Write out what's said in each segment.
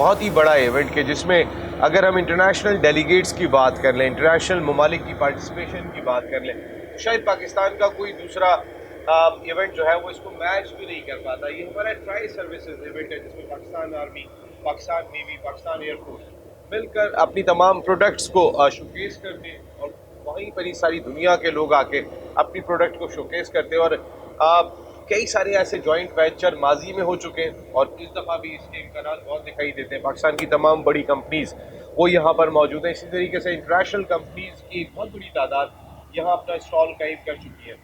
बहुत ही बड़ा इवेंट के जिसमें अगर हम इंटरनेशनल डेलीगेट्स की बात कर लें, इंटरनेशनल ममालिक की पार्टिसिपेशन की बात कर लें, तो शायद पाकिस्तान का कोई दूसरा इवेंट जो है वो इसको मैच भी नहीं कर पाता। ये हमारा ट्राई सर्विसेज इवेंट है जिसमें Pakistan army, Pakistan navy, Pakistan air force मिलकर अपनी तमाम प्रोडक्ट्स को शोकेस करते हैं और वहीं पर ही सारी दुनिया के लोग आके अपनी प्रोडक्ट को शोकेस करते हैं। और कई सारे ऐसे जॉइंट वेंचर माजी में हो चुके हैं और इस दफ़ा भी इसके इम्कान बहुत दिखाई देते हैं। पाकिस्तान की तमाम बड़ी कंपनीज वो यहाँ पर मौजूद हैं। इसी तरीके से इंटरनेशनल कंपनीज की बहुत बड़ी तादाद यहाँ अपना स्टॉल कायम कर चुकी है।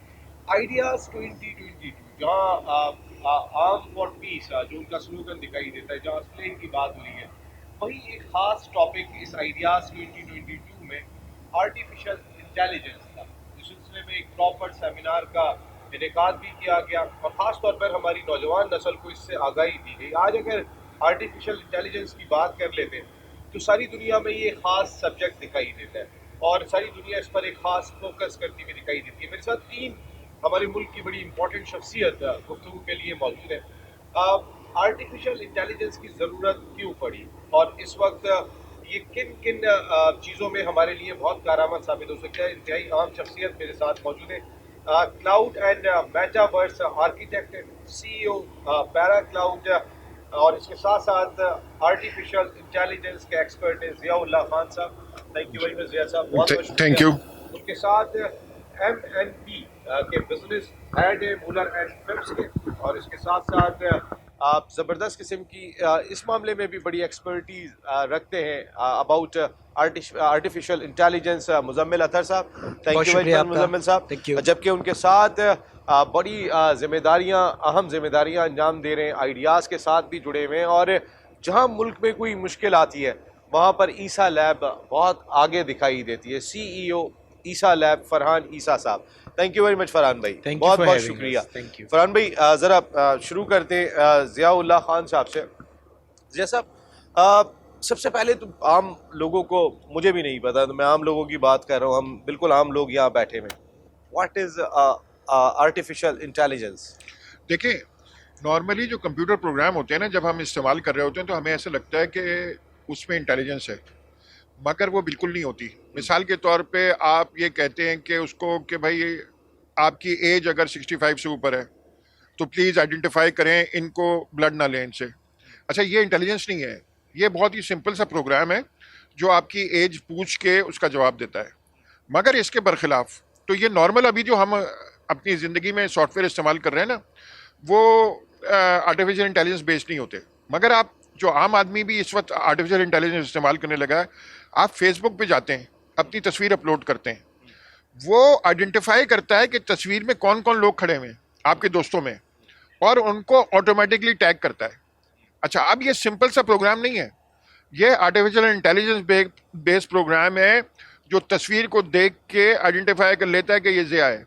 आइडियाज़ 2022 जहाँ आर्म फॉर पीस जो उनका स्लोगन दिखाई देता है, जहाँ स्लेम की बात हुई है, वही एक खास टॉपिक इस आइडियाज़ 2022 में आर्टिफिशियल इंटेलिजेंस था। इस सिलसिले में एक प्रॉपर सेमिनार का इनेकाद भी किया गया और ख़ास तौर पर हमारी नौजवान नस्ल को इससे आगाही दी गई। आज अगर आर्टिफिशियल इंटेलिजेंस की बात कर लेते हैं तो सारी दुनिया में ये ख़ास सब्जेक्ट दिखाई देता है और सारी दुनिया इस पर एक ख़ास फोकस करती हुई दिखाई देती है। मेरे साथ तीन हमारे मुल्क की बड़ी इंपॉर्टेंट शख्सियत गुफ्तगू के लिए मौजूद है। आर्टिफिशियल इंटेलिजेंस की ज़रूरत क्यों पड़ी और इस वक्त ये किन किन चीज़ों में हमारे लिए बहुत कारआमद साबित हो सकता है। इंतहाई अहम शख्सियत मेरे साथ मौजूद है। Cloud and metaverse architect CEO para cloud और इसके साथ साथ आर्टिफिशियल इंटेलिजेंस के एक्सपर्ट हैं Ziaullah Khan sahab. Thank you very much Zia sahab, बहुत थैंक यू। उनके साथ MNP के business head Muller and Phipps के और इसके साथ साथ आप ज़बरदस्त किस्म की इस मामले में भी बड़ी एक्सपर्टीज रखते हैं अबाउट आर्टिफिशियल इंटेलिजेंस मुजम्मिल अतर साहब। Thank you very much Muzammil साहब। जबकि उनके साथ बड़ी जिम्मेदारियां, अहम जिम्मेदारियां अंजाम दे रहे हैं, आइडियाज़ के साथ भी जुड़े हुए हैं और जहां मुल्क में कोई मुश्किल आती है वहां पर ईसा लैब बहुत आगे दिखाई देती है। CEO Isa lab Farhan Isa sahab. Thank you very much Farhan भाई, बहुत बहुत शुक्रिया। फरहान भाई ज़रा शुरू करते हैं ज़ियाउल्लाह खान साहब से। ज़िया साहब, सबसे पहले तो आम लोगों को, मुझे भी नहीं पता, तो मैं आम लोगों की बात कर रहा हूँ, हम बिल्कुल आम लोग यहाँ बैठे हुए, व्हाट इज़ आर्टिफिशियल इंटेलिजेंस? देखिए, नॉर्मली जो कंप्यूटर प्रोग्राम होते हैं ना, जब हम इस्तेमाल कर रहे होते हैं तो हमें ऐसा लगता है कि उसमें इंटेलिजेंस है, मगर वो बिल्कुल नहीं होती। मिसाल के तौर पे आप ये कहते हैं कि उसको कि भाई आपकी एज अगर 65 से ऊपर है तो प्लीज़ आइडेंटिफाई करें, इनको ब्लड ना लें इनसे। अच्छा, ये इंटेलिजेंस नहीं है, ये बहुत ही सिंपल सा प्रोग्राम है जो आपकी एज पूछ के उसका जवाब देता है। मगर इसके बरखिलाफ तो ये नॉर्मल अभी जो हम अपनी ज़िंदगी में सॉफ्टवेयर इस्तेमाल कर रहे हैं ना, वो आर्टिफिशियल इंटेलिजेंस बेस्ड नहीं होते। मगर आप जो आम आदमी भी इस वक्त आर्टिफिशियल इंटेलिजेंस इस्तेमाल करने लगा है, आप फेसबुक पे जाते हैं, अपनी तस्वीर अपलोड करते हैं, वो आइडेंटिफाई करता है कि तस्वीर में कौन कौन लोग खड़े हुए हैं आपके दोस्तों में, और उनको ऑटोमेटिकली टैग करता है। अच्छा, अब ये सिंपल सा प्रोग्राम नहीं है, ये आर्टिफिशियल इंटेलिजेंस बेस्ड प्रोग्राम है जो तस्वीर को देख के आइडेंटिफाई कर लेता है कि ये ज़िया है।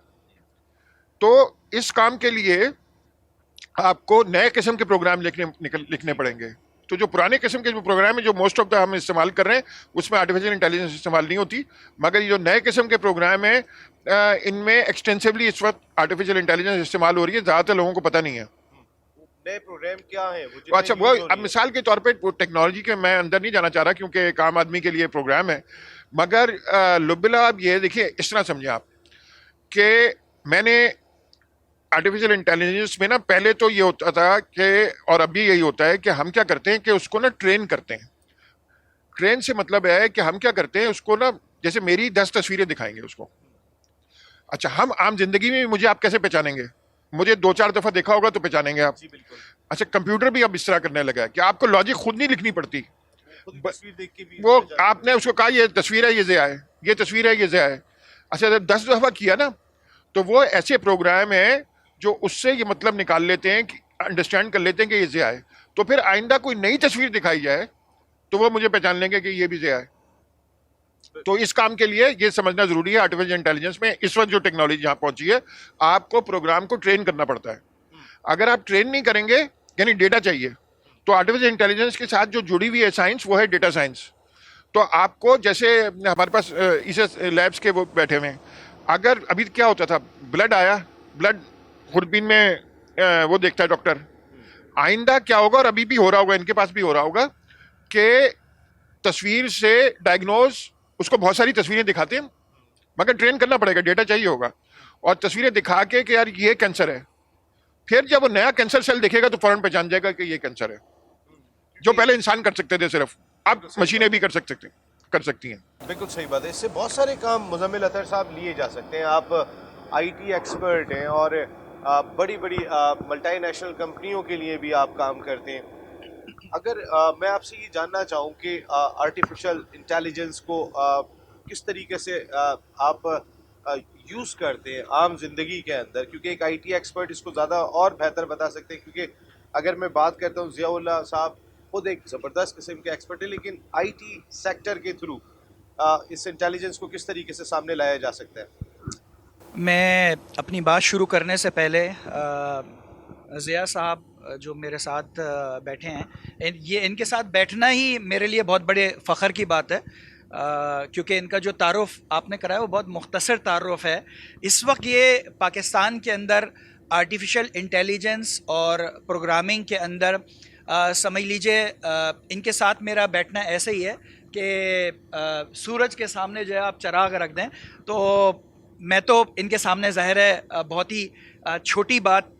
तो इस काम के लिए आपको नए किस्म के प्रोग्राम लिखने पड़ेंगे। तो जो पुराने किस्म के जो प्रोग्राम है, जो मोस्ट ऑफ द हम इस्तेमाल कर रहे हैं, उसमें आर्टिफिशियल इंटेलिजेंस इस्तेमाल नहीं होती। मगर ये जो नए किस्म के प्रोग्राम है, इनमें एक्सटेंसिवली इस वक्त आर्टिफिशियल इंटेलिजेंस इस्तेमाल हो रही है, ज़्यादातर लोगों को पता नहीं है। नए प्रोग्राम क्या है वो? अच्छा, वो अब मिसाल के तौर पे टेक्नोलॉजी के मैं अंदर नहीं जाना चाह रहा क्योंकि एक आम आदमी के लिए प्रोग्राम है। मगर लुबिला, आप ये देखिए, इस तरह समझे आप कि मैंने आर्टिफिशियल इंटेलिजेंस में ना, पहले तो ये होता था कि, और अभी यही होता है कि हम क्या करते हैं कि उसको ना ट्रेन करते हैं। ट्रेन से मतलब है कि हम क्या करते हैं, उसको ना, जैसे मेरी 10 तस्वीरें दिखाएंगे उसको। अच्छा, हम आम जिंदगी में मुझे आप कैसे पहचानेंगे? मुझे 2-4 दफा देखा होगा तो पहचानेंगे आप। अच्छा, कंप्यूटर भी अब इस तरह करने लगा है कि आपको लॉजिक खुद नहीं लिखनी पड़ती, वो आपने उसको कहा ये तस्वीर है, ये ज़िया है, ये तस्वीर है, ये ज़िया है। अच्छा, जब 10 दफा किया ना, तो वो ऐसे प्रोग्राम है जो उससे ये मतलब निकाल लेते हैं कि अंडरस्टैंड कर लेते हैं कि ये ज़िया है। तो फिर आइंदा कोई नई तस्वीर दिखाई जाए तो वो मुझे पहचान लेंगे कि ये भी ज़िया है। तो इस काम के लिए ये समझना जरूरी है, आर्टिफिशियल इंटेलिजेंस में इस वक्त जो टेक्नोलॉजी यहाँ पहुंची है, आपको प्रोग्राम को ट्रेन करना पड़ता है। अगर आप ट्रेन नहीं करेंगे, यानी डेटा चाहिए, तो आर्टिफिशियल इंटेलिजेंस के साथ जो जुड़ी हुई है साइंस, वो है डेटा साइंस। तो आपको, जैसे हमारे पास इसे लैब्स के वो बैठे हुए हैं, अगर अभी क्या होता था, ब्लड आया, ब्लड खुरबीन में वो देखता है डॉक्टर, आइंदा क्या होगा, और अभी भी हो रहा होगा, इनके पास भी हो रहा होगा कि तस्वीर से डायग्नोज, उसको बहुत सारी तस्वीरें दिखाते हैं, मगर ट्रेन करना पड़ेगा, डेटा चाहिए होगा, और तस्वीरें दिखा के कि यार ये कैंसर है, फिर जब वो नया कैंसर सेल दिखेगा तो फौरन पहचान जाएगा कि ये कैंसर है, जो पहले इंसान कर सकते थे सिर्फ, अब मशीनें भी कर सकती हैं। बिल्कुल सही बात है। इससे बहुत सारे काम मुजम्मिल अतर साहब लिए जा सकते हैं। आप आईटी एक्सपर्ट हैं और बड़ी बड़ी मल्टीनेशनल कंपनियों के लिए भी आप काम करते हैं। अगर मैं आपसे ये जानना चाहूँ कि आर्टिफिशियल इंटेलिजेंस को किस तरीके से आप यूज़ करते हैं आम जिंदगी के अंदर, क्योंकि एक आईटी एक्सपर्ट इसको ज़्यादा और बेहतर बता सकते हैं, क्योंकि अगर मैं बात करता हूँ ज़ियाउल्लाह साहब खुद एक ज़बरदस्त किस्म के एक्सपर्ट है, लेकिन आईटी सेक्टर के थ्रू इस इंटेलिजेंस को किस तरीके से सामने लाया जा सकता है? मैं अपनी बात शुरू करने से पहले ज़िया साहब जो मेरे साथ बैठे हैं, ये इनके साथ बैठना ही मेरे लिए बहुत बड़े फ़ख्र की बात है, क्योंकि इनका जो तारुफ़ आपने कराया वो बहुत मुख्तसर तारुफ़ है। इस वक्त ये पाकिस्तान के अंदर आर्टिफिशियल इंटेलिजेंस और प्रोग्रामिंग के अंदर समझ लीजिए इनके साथ मेरा बैठना ऐसे ही है कि सूरज के सामने जो है आप चिराग रख दें, तो मैं तो इनके सामने ज़ाहिर है बहुत ही छोटी बात,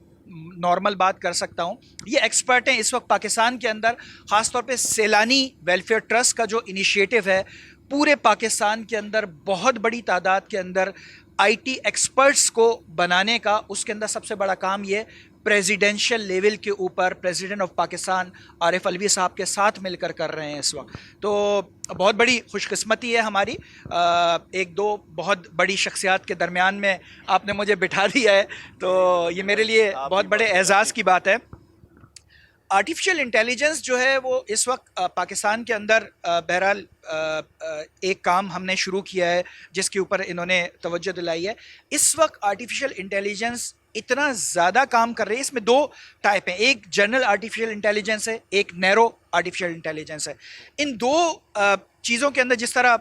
नॉर्मल बात कर सकता हूँ। ये एक्सपर्ट हैं इस वक्त पाकिस्तान के अंदर, ख़ास तौर पे सैलानी वेलफेयर ट्रस्ट का जो इनिशिएटिव है, पूरे पाकिस्तान के अंदर बहुत बड़ी तादाद के अंदर आईटी एक्सपर्ट्स को बनाने का, उसके अंदर सबसे बड़ा काम ये प्रेसिडेंशियल लेवल के ऊपर प्रेसिडेंट ऑफ पाकिस्तान आरिफ अलवी साहब के साथ मिलकर कर रहे हैं इस वक्त। तो बहुत बड़ी खुशकिस्मती है हमारी, एक दो बहुत बड़ी शख्सियात के दरमियान में आपने मुझे बिठा दिया है, तो ये मेरे लिए बहुत बड़े एजाज़ की बात है। आर्टिफिशियल इंटेलिजेंस जो है वो इस वक्त पाकिस्तान के अंदर बहरहाल एक काम हमने शुरू किया है जिसके ऊपर इन्होंने तवज्जो दिलाई है। इस वक्त आर्टिफिशियल इंटेलिजेंस इतना ज़्यादा काम कर रही है, इसमें दो टाइप हैं, एक जनरल आर्टिफिशियल इंटेलिजेंस है, एक नैरो आर्टिफिशियल इंटेलिजेंस है। इन दो चीज़ों के अंदर जिस तरह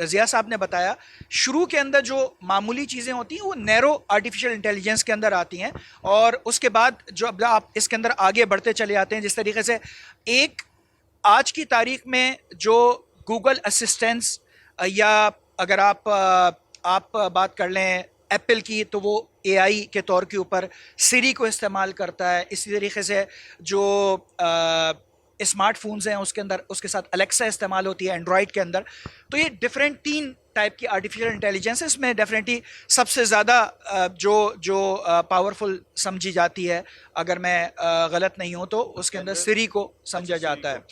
ज़िया साहब ने बताया, शुरू के अंदर जो मामूली चीज़ें होती हैं वो नैरो आर्टिफिशियल इंटेलिजेंस के अंदर आती हैं, और उसके बाद जो अब आप इसके अंदर आगे बढ़ते चले जाते हैं, जिस तरीके से एक आज की तारीख में जो गूगल असिस्टेंस, या अगर आप बात कर लें एप्पल की, तो वो एआई के तौर के ऊपर सिरी को इस्तेमाल करता है। इसी तरीके से जो स्मार्टफोन्स हैं उसके अंदर उसके साथ अलेक्सा इस्तेमाल होती है एंड्रॉयड के अंदर। तो ये डिफरेंट तीन टाइप की आर्टिफिशियल इंटेलिजेंस है। इसमें डेफिनेटली सबसे ज़्यादा जो पावरफुल समझी जाती है, अगर मैं गलत नहीं हूँ तो उसके अंदर सिरी को समझा जाता है।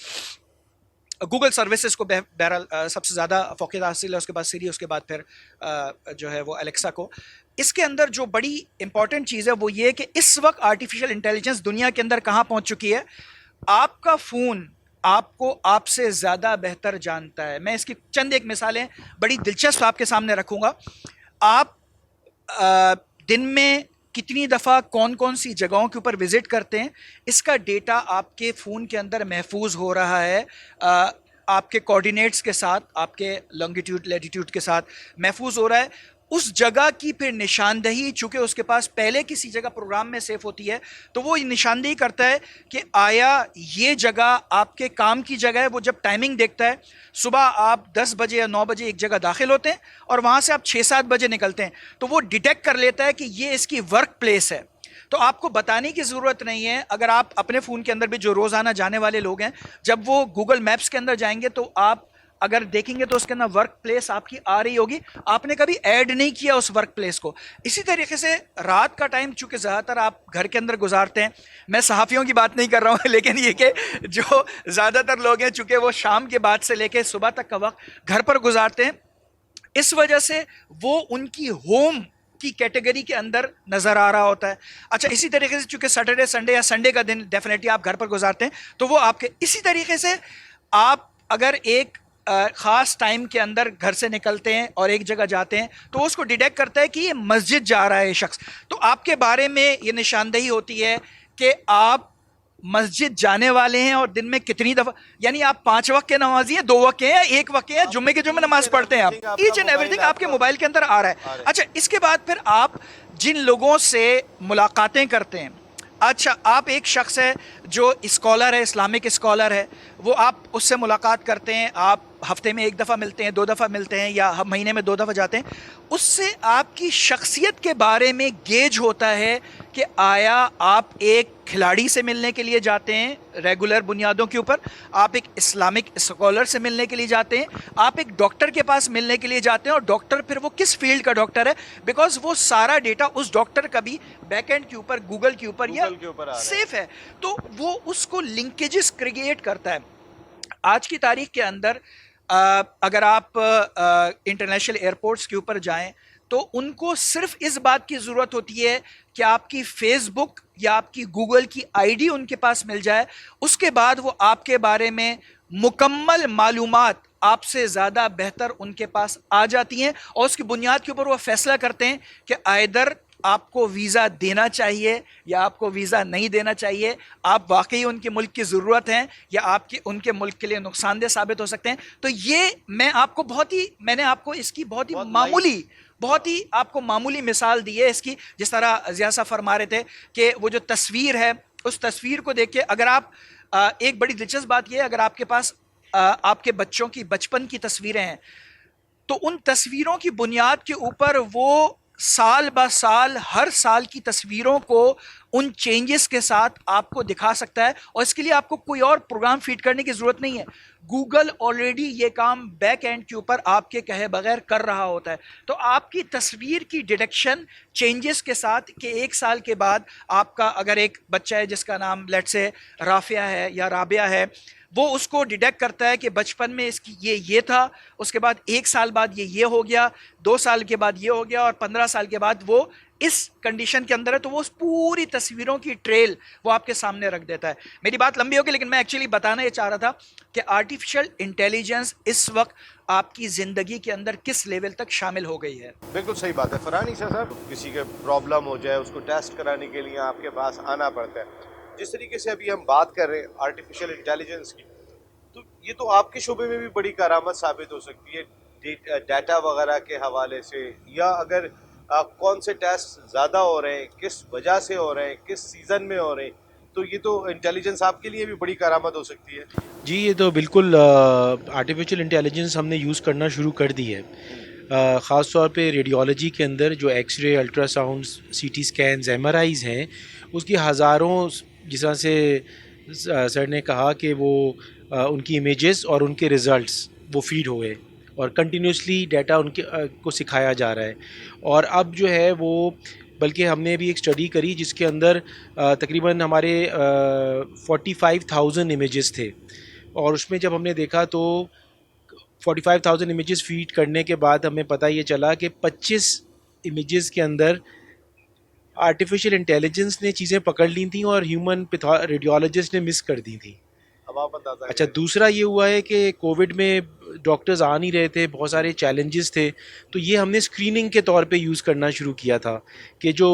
गूगल सर्विसेज को बहरहाल सबसे ज़्यादा फ़ौक़ियत हासिल है, उसके बाद सिरी, उसके बाद फिर जो है वो अलेक्सा को। इसके अंदर जो बड़ी इंपॉर्टेंट चीज़ है वो ये कि इस वक्त आर्टिफिशियल इंटेलिजेंस दुनिया के अंदर कहाँ पहुँच चुकी है। आपका फ़ोन आपको आपसे ज़्यादा बेहतर जानता है। मैं इसकी चंद एक मिसालें बड़ी दिलचस्प आपके सामने रखूँगा। आप दिन में कितनी दफ़ा कौन कौन सी जगहों के ऊपर विज़िट करते हैं, इसका डेटा आपके फ़ोन के अंदर महफूज हो रहा है, आपके कोऑर्डिनेट्स के साथ, आपके लॉन्गिट्यूड लैटिट्यूड के साथ महफूज हो रहा है। उस जगह की फिर निशानदही, चूँकि उसके पास पहले किसी जगह प्रोग्राम में सेव होती है, तो वो निशानदही करता है कि आया ये जगह आपके काम की जगह है। वो जब टाइमिंग देखता है, सुबह आप 10 बजे या 9 बजे एक जगह दाखिल होते हैं और वहाँ से आप 6-7 बजे निकलते हैं, तो वो डिटेक्ट कर लेता है कि ये इसकी वर्क प्लेस है। तो आपको बताने की ज़रूरत नहीं है। अगर आप अपने फ़ोन के अंदर भी जो रोज़ाना जाने वाले लोग हैं, जब वो गूगल मैप्स के अंदर जाएंगे तो आप अगर देखेंगे तो उसके अंदर वर्क प्लेस आपकी आ रही होगी, आपने कभी ऐड नहीं किया उस वर्क प्लेस को। इसी तरीके से रात का टाइम चूँकि ज़्यादातर आप घर के अंदर गुजारते हैं, मैं सहाफ़ियों की बात नहीं कर रहा हूँ, लेकिन ये कि जो ज़्यादातर लोग हैं चूँकि वो शाम के बाद से लेकर सुबह तक का वक्त घर पर गुजारते हैं, इस वजह से वो उनकी होम की कैटेगरी के अंदर नज़र आ रहा होता है। अच्छा, इसी तरीके से चूँकि सैटरडे संडे या संडे का दिन डेफिनेटली आप घर पर गुजारते हैं, तो वो आपके, इसी तरीके से आप अगर एक ख़ास टाइम के अंदर घर से निकलते हैं और एक जगह जाते हैं, तो उसको डिटेक्ट करता है कि ये मस्जिद जा रहा है शख्स, तो आपके बारे में ये निशानदेही होती है कि आप मस्जिद जाने वाले हैं और दिन में कितनी दफ़ा, यानी आप 5 वक्त के नमाजी हैं, 2 वक्त के हैं, 1 वक्त के हैं, जुम्मे के जुम्मे नमाज पढ़ते हैं आप, ईच एंड एवरीथिंग आपके मोबाइल के अंदर आ रहा है। अच्छा, इसके बाद फिर आप जिन लोगों से मुलाकातें करते हैं, अच्छा, आप एक शख्स है जो स्कॉलर है, इस्लामिक स्कॉलर है, वो आप उससे मुलाकात करते हैं, आप हफ्ते में 1 दफ़ा मिलते हैं, 2 दफ़ा मिलते हैं या महीने में 2 दफ़ा जाते हैं, उससे आपकी शख्सियत के बारे में गेज होता है कि आया आप एक खिलाड़ी से मिलने के लिए जाते हैं रेगुलर बुनियादों के ऊपर, आप एक इस्लामिक स्कॉलर से मिलने के लिए जाते हैं, आप एक डॉक्टर के पास मिलने के लिए जाते हैं, और डॉक्टर फिर वो किस फील्ड का डॉक्टर है, बिकॉज वो सारा डेटा उस डॉक्टर का भी बैकएंड के ऊपर, गूगल के ऊपर या गूगल के ऊपर आ रहा है। सेफ है, तो वो उसको लिंकेजेस क्रिएट करता है। आज की तारीख के अंदर अगर आप इंटरनेशनल एयरपोर्ट्स के ऊपर जाएं तो उनको सिर्फ इस बात की ज़रूरत होती है कि आपकी फेसबुक या आपकी गूगल की आईडी उनके पास मिल जाए, उसके बाद वो आपके बारे में मुकम्मल मालूमात आपसे ज़्यादा बेहतर उनके पास आ जाती हैं, और उसकी बुनियाद के ऊपर वो फैसला करते हैं कि आइदर आपको वीज़ा देना चाहिए या आपको वीज़ा नहीं देना चाहिए, आप वाकई उनके मुल्क की ज़रूरत हैं या आपके उनके मुल्क के लिए नुकसानदेह साबित हो सकते हैं। तो ये मैंने आपको इसकी बहुत ही आपको मामूली मिसाल दी है इसकी, जिस तरह ज़िया साहब फरमा रहे थे कि वो जो तस्वीर है, उस तस्वीर को देख के अगर आप एक बड़ी दिलचस्प बात यह है, अगर आपके पास आपके बच्चों की बचपन की तस्वीरें हैं तो उन तस्वीरों की बुनियाद के ऊपर वो साल ब साल हर साल की तस्वीरों को उन चेंजेस के साथ आपको दिखा सकता है, और इसके लिए आपको कोई और प्रोग्राम फीड करने की ज़रूरत नहीं है। गूगल ऑलरेडी ये काम बैक एंड के ऊपर आपके कहे बगैर कर रहा होता है। तो आपकी तस्वीर की डिटेक्शन चेंजेस के साथ कि 1 साल के बाद आपका अगर एक बच्चा है जिसका नाम लेट्स से राफिया है या राबिया है, वो उसको डिटेक्ट करता है कि बचपन में इसकी ये था, उसके बाद 1 साल बाद ये हो गया, 2 साल के बाद ये हो गया, और 15 साल के बाद वो इस कंडीशन के अंदर है, तो वो उस पूरी तस्वीरों की ट्रेल वो आपके सामने रख देता है। मेरी बात लंबी होगी, लेकिन मैं एक्चुअली बताना ये चाह रहा था कि आर्टिफिशियल इंटेलिजेंस इस वक्त आपकी ज़िंदगी के अंदर किस लेवल तक शामिल हो गई है। बिल्कुल सही बात है फरहान ईसा साहब, किसी के प्रॉब्लम हो जाए उसको टेस्ट कराने के लिए आपके पास आना पड़ता है। जिस तरीके से अभी हम बात कर रहे हैं आर्टिफिशियल इंटेलिजेंस की, तो ये तो आपके शोबे में भी बड़ी करामत साबित हो सकती है डाटा वगैरह के हवाले से, या अगर कौन से टेस्ट ज़्यादा हो रहे हैं, किस वजह से हो रहे हैं, किस सीज़न में हो रहे हैं, तो ये तो इंटेलिजेंस आपके लिए भी बड़ी करामत हो सकती है। जी, ये तो बिल्कुल आर्टिफिशियल इंटेलिजेंस हमने यूज़ करना शुरू कर दी है। ख़ास तौर पे रेडियोलॉजी के अंदर जो एक्सरे, अल्ट्रासाउंड, सीटी स्कैन्स, एमआरआईज़ हैं, उसकी हज़ारों, जिस तरह से सर ने कहा कि वो उनकी इमेजेस और उनके रिज़ल्ट्स वो फीड हुए और कंटिन्यूसली डाटा उनके को सिखाया जा रहा है। और अब जो है वो, बल्कि हमने भी एक स्टडी करी जिसके अंदर तकरीबन हमारे 45,000 इमेजेस थे, और उसमें जब हमने देखा तो 45,000 इमेजेस फीड करने के बाद हमें पता ये चला कि 25 इमेजेस के अंदर आर्टिफिशियल इंटेलिजेंस ने चीज़ें पकड़ ली थी और ह्यूमन रेडियोलॉजिस्ट ने मिस कर दी थी। अब आप अंदाज़ा अच्छा, करें। दूसरा ये हुआ है कि कोविड में डॉक्टर्स आ नहीं रहे थे, बहुत सारे चैलेंजेस थे, तो ये हमने स्क्रीनिंग के तौर पे यूज़ करना शुरू किया था कि जो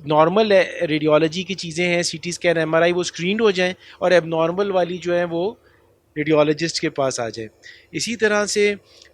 नॉर्मल रेडियोलॉजी की चीज़ें हैं, सीटी स्कैन, एमआरआई, वो स्क्रीन्ड हो जाएं और एबनॉर्मल वाली जो है वो रेडियोलॉजिस्ट के पास आ जाए। इसी तरह से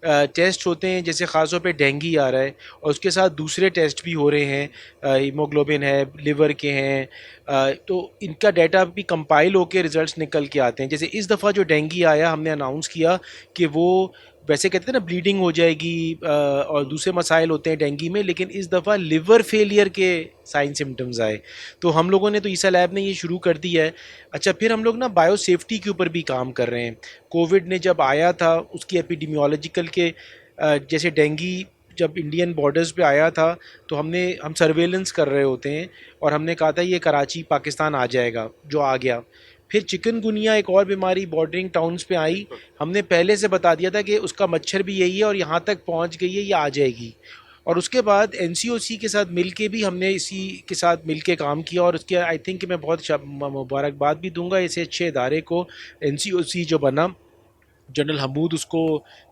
टेस्ट होते हैं, जैसे ख़ास तौर पे डेंगू आ रहा है और उसके साथ दूसरे टेस्ट भी हो रहे हैं, हीमोग्लोबिन है, लिवर के हैं, तो इनका डाटा भी कंपाइल होकर रिज़ल्ट्स निकल के आते हैं। जैसे इस दफ़ा जो डेंगू आया, हमने अनाउंस किया कि वो, वैसे कहते हैं ना ब्लीडिंग हो जाएगी और दूसरे मसाइल होते हैं डेंगू में, लेकिन इस दफ़ा लिवर फेलियर के साइन सिम्टम्स आए, तो हम लोगों ने तो ईसा लैब ने ये शुरू कर दिया है। अच्छा, फिर हम लोग ना बायो सेफ्टी के ऊपर भी काम कर रहे हैं। कोविड ने जब आया था, उसकी एपिडेमियोलॉजिकल के जैसे डेंगू जब इंडियन बॉर्डर्स पे आया था तो हम सर्वेलेंस कर रहे होते हैं और हमने कहा था ये कराची पाकिस्तान आ जाएगा, जो आ गया। फिर चिकनगुनिया एक और बीमारी बॉर्डरिंग टाउन्स पे आई, हमने पहले से बता दिया था कि उसका मच्छर भी यही है और यहाँ तक पहुँच गई है, ये आ जाएगी। और उसके बाद एनसीओसी के साथ मिलके भी हमने इसी के साथ मिलके काम किया, और उसके आई थिंक कि मैं बहुत मुबारकबाद भी दूंगा ऐसे अच्छे इदारे को। एनसीओसी जो बना, जनरल हमूद उसको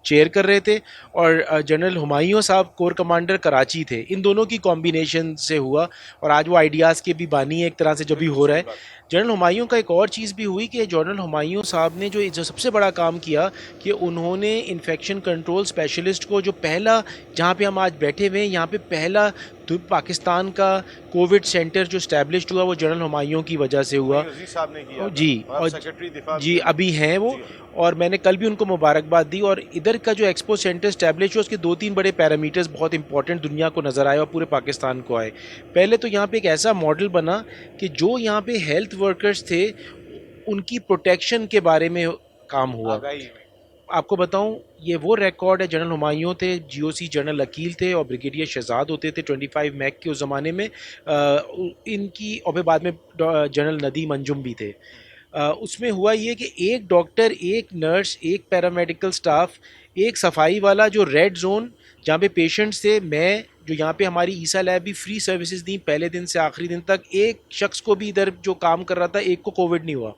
चेयर कर रहे थे और जनरल हुमायूं साहब कोर कमांडर कराची थे। इन दोनों की कॉम्बिनेशन से हुआ और आज वो आइडियाज़ के भी बानी है एक तरह से जो भी हो रहा है। जनरल हुमायूं का एक और चीज़ भी हुई कि जनरल हुमायूं साहब ने जो सबसे बड़ा काम किया कि उन्होंने इन्फेक्शन कंट्रोल स्पेशलिस्ट को, जो पहला, जहाँ पे हम आज बैठे हुए हैं, यहाँ पे पहला तो पाकिस्तान का कोविड सेंटर जो स्टैब्लिश्ड हुआ वो जनरल हुमायूं की वजह से हुआ। अजीज साहब ने किया जी, और और सेक्रेटरी दिफा जी अभी हैं वो, और मैंने कल भी उनको मुबारकबाद दी। और इधर का जो एक्सपो सेंटर स्टैब्लिश हुआ उसके 2-3 बड़े पैरामीटर्स बहुत इंपॉर्टेंट दुनिया को नज़र आए और पूरे पाकिस्तान को आए। पहले तो यहाँ पे एक ऐसा मॉडल बना कि जो यहाँ पे हेल्थ वर्कर्स थे उनकी प्रोटेक्शन के बारे में काम हुआ। आगाही में। आपको बताऊं, ये वो रिकॉर्ड है, जनरल हुमायूं थे, जीओसी जनरल अकील थे और ब्रिगेडियर शहजाद होते थे 25 मैक के उस ज़माने में। इनकी और फिर बाद में जनरल नदीम अंजुम भी थे। उसमें हुआ ये कि एक डॉक्टर, एक नर्स, एक पैरामेडिकल स्टाफ, एक सफाई वाला, जो रेड जोन जहाँ पे पेशेंट्स थे, मैं जो यहाँ पे हमारी ईसा लैब भी फ्री सर्विसेज दी पहले दिन से आखिरी दिन तक, एक शख्स को भी इधर जो काम कर रहा था एक को कोविड नहीं हुआ।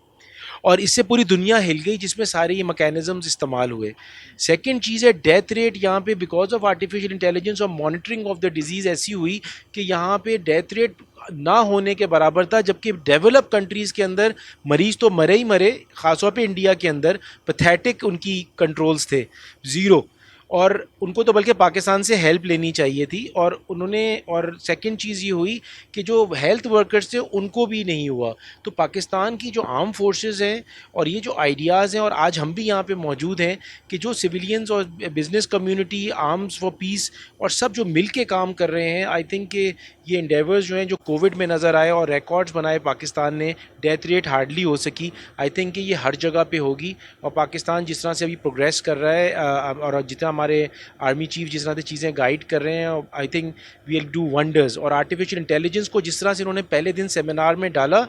और इससे पूरी दुनिया हिल गई जिसमें सारे ये मैकेनिज़म्स इस्तेमाल हुए। सेकंड चीज़ है डेथ रेट यहाँ पे बिकॉज ऑफ आर्टिफिशियल इंटेलिजेंस और मॉनिटरिंग ऑफ द डिजीज़ ऐसी हुई कि यहाँ पे डेथ रेट ना होने के बराबर था, जबकि डेवलप कंट्रीज़ के अंदर मरीज़ तो मरे ही मरे, ख़ासतौर पे इंडिया के अंदर पैथेटिक उनकी कंट्रोल्स थे, ज़ीरो। और उनको तो बल्कि पाकिस्तान से हेल्प लेनी चाहिए थी। और उन्होंने, और सेकंड चीज़ ये हुई कि जो हेल्थ वर्कर्स थे उनको भी नहीं हुआ। तो पाकिस्तान की जो आर्म फोर्सेस हैं और ये जो आइडियाज़ हैं, और आज हम भी यहाँ पे मौजूद हैं कि जो सिविलियंस और business community, arms for piece और सब जो मिल के काम कर रहे हैं, आई थिंक कि ये इंडेवर्स जो हैं जो कोविड में नज़र आए और रिकॉर्ड्स बनाए पाकिस्तान ने, डेथ रेट हार्डली हो सकी, आई थिंक कि ये हर जगह पे होगी। और पाकिस्तान जिस तरह से अभी प्रोग्रेस कर रहा है और जितना हमारे आर्मी चीफ जिस तरह से चीज़ें गाइड कर रहे हैं, I think we will do wonders. और आर्टिफिशियल इंटेलिजेंस को जिस तरह से उन्होंने पहले दिन सेमिनार में डाला,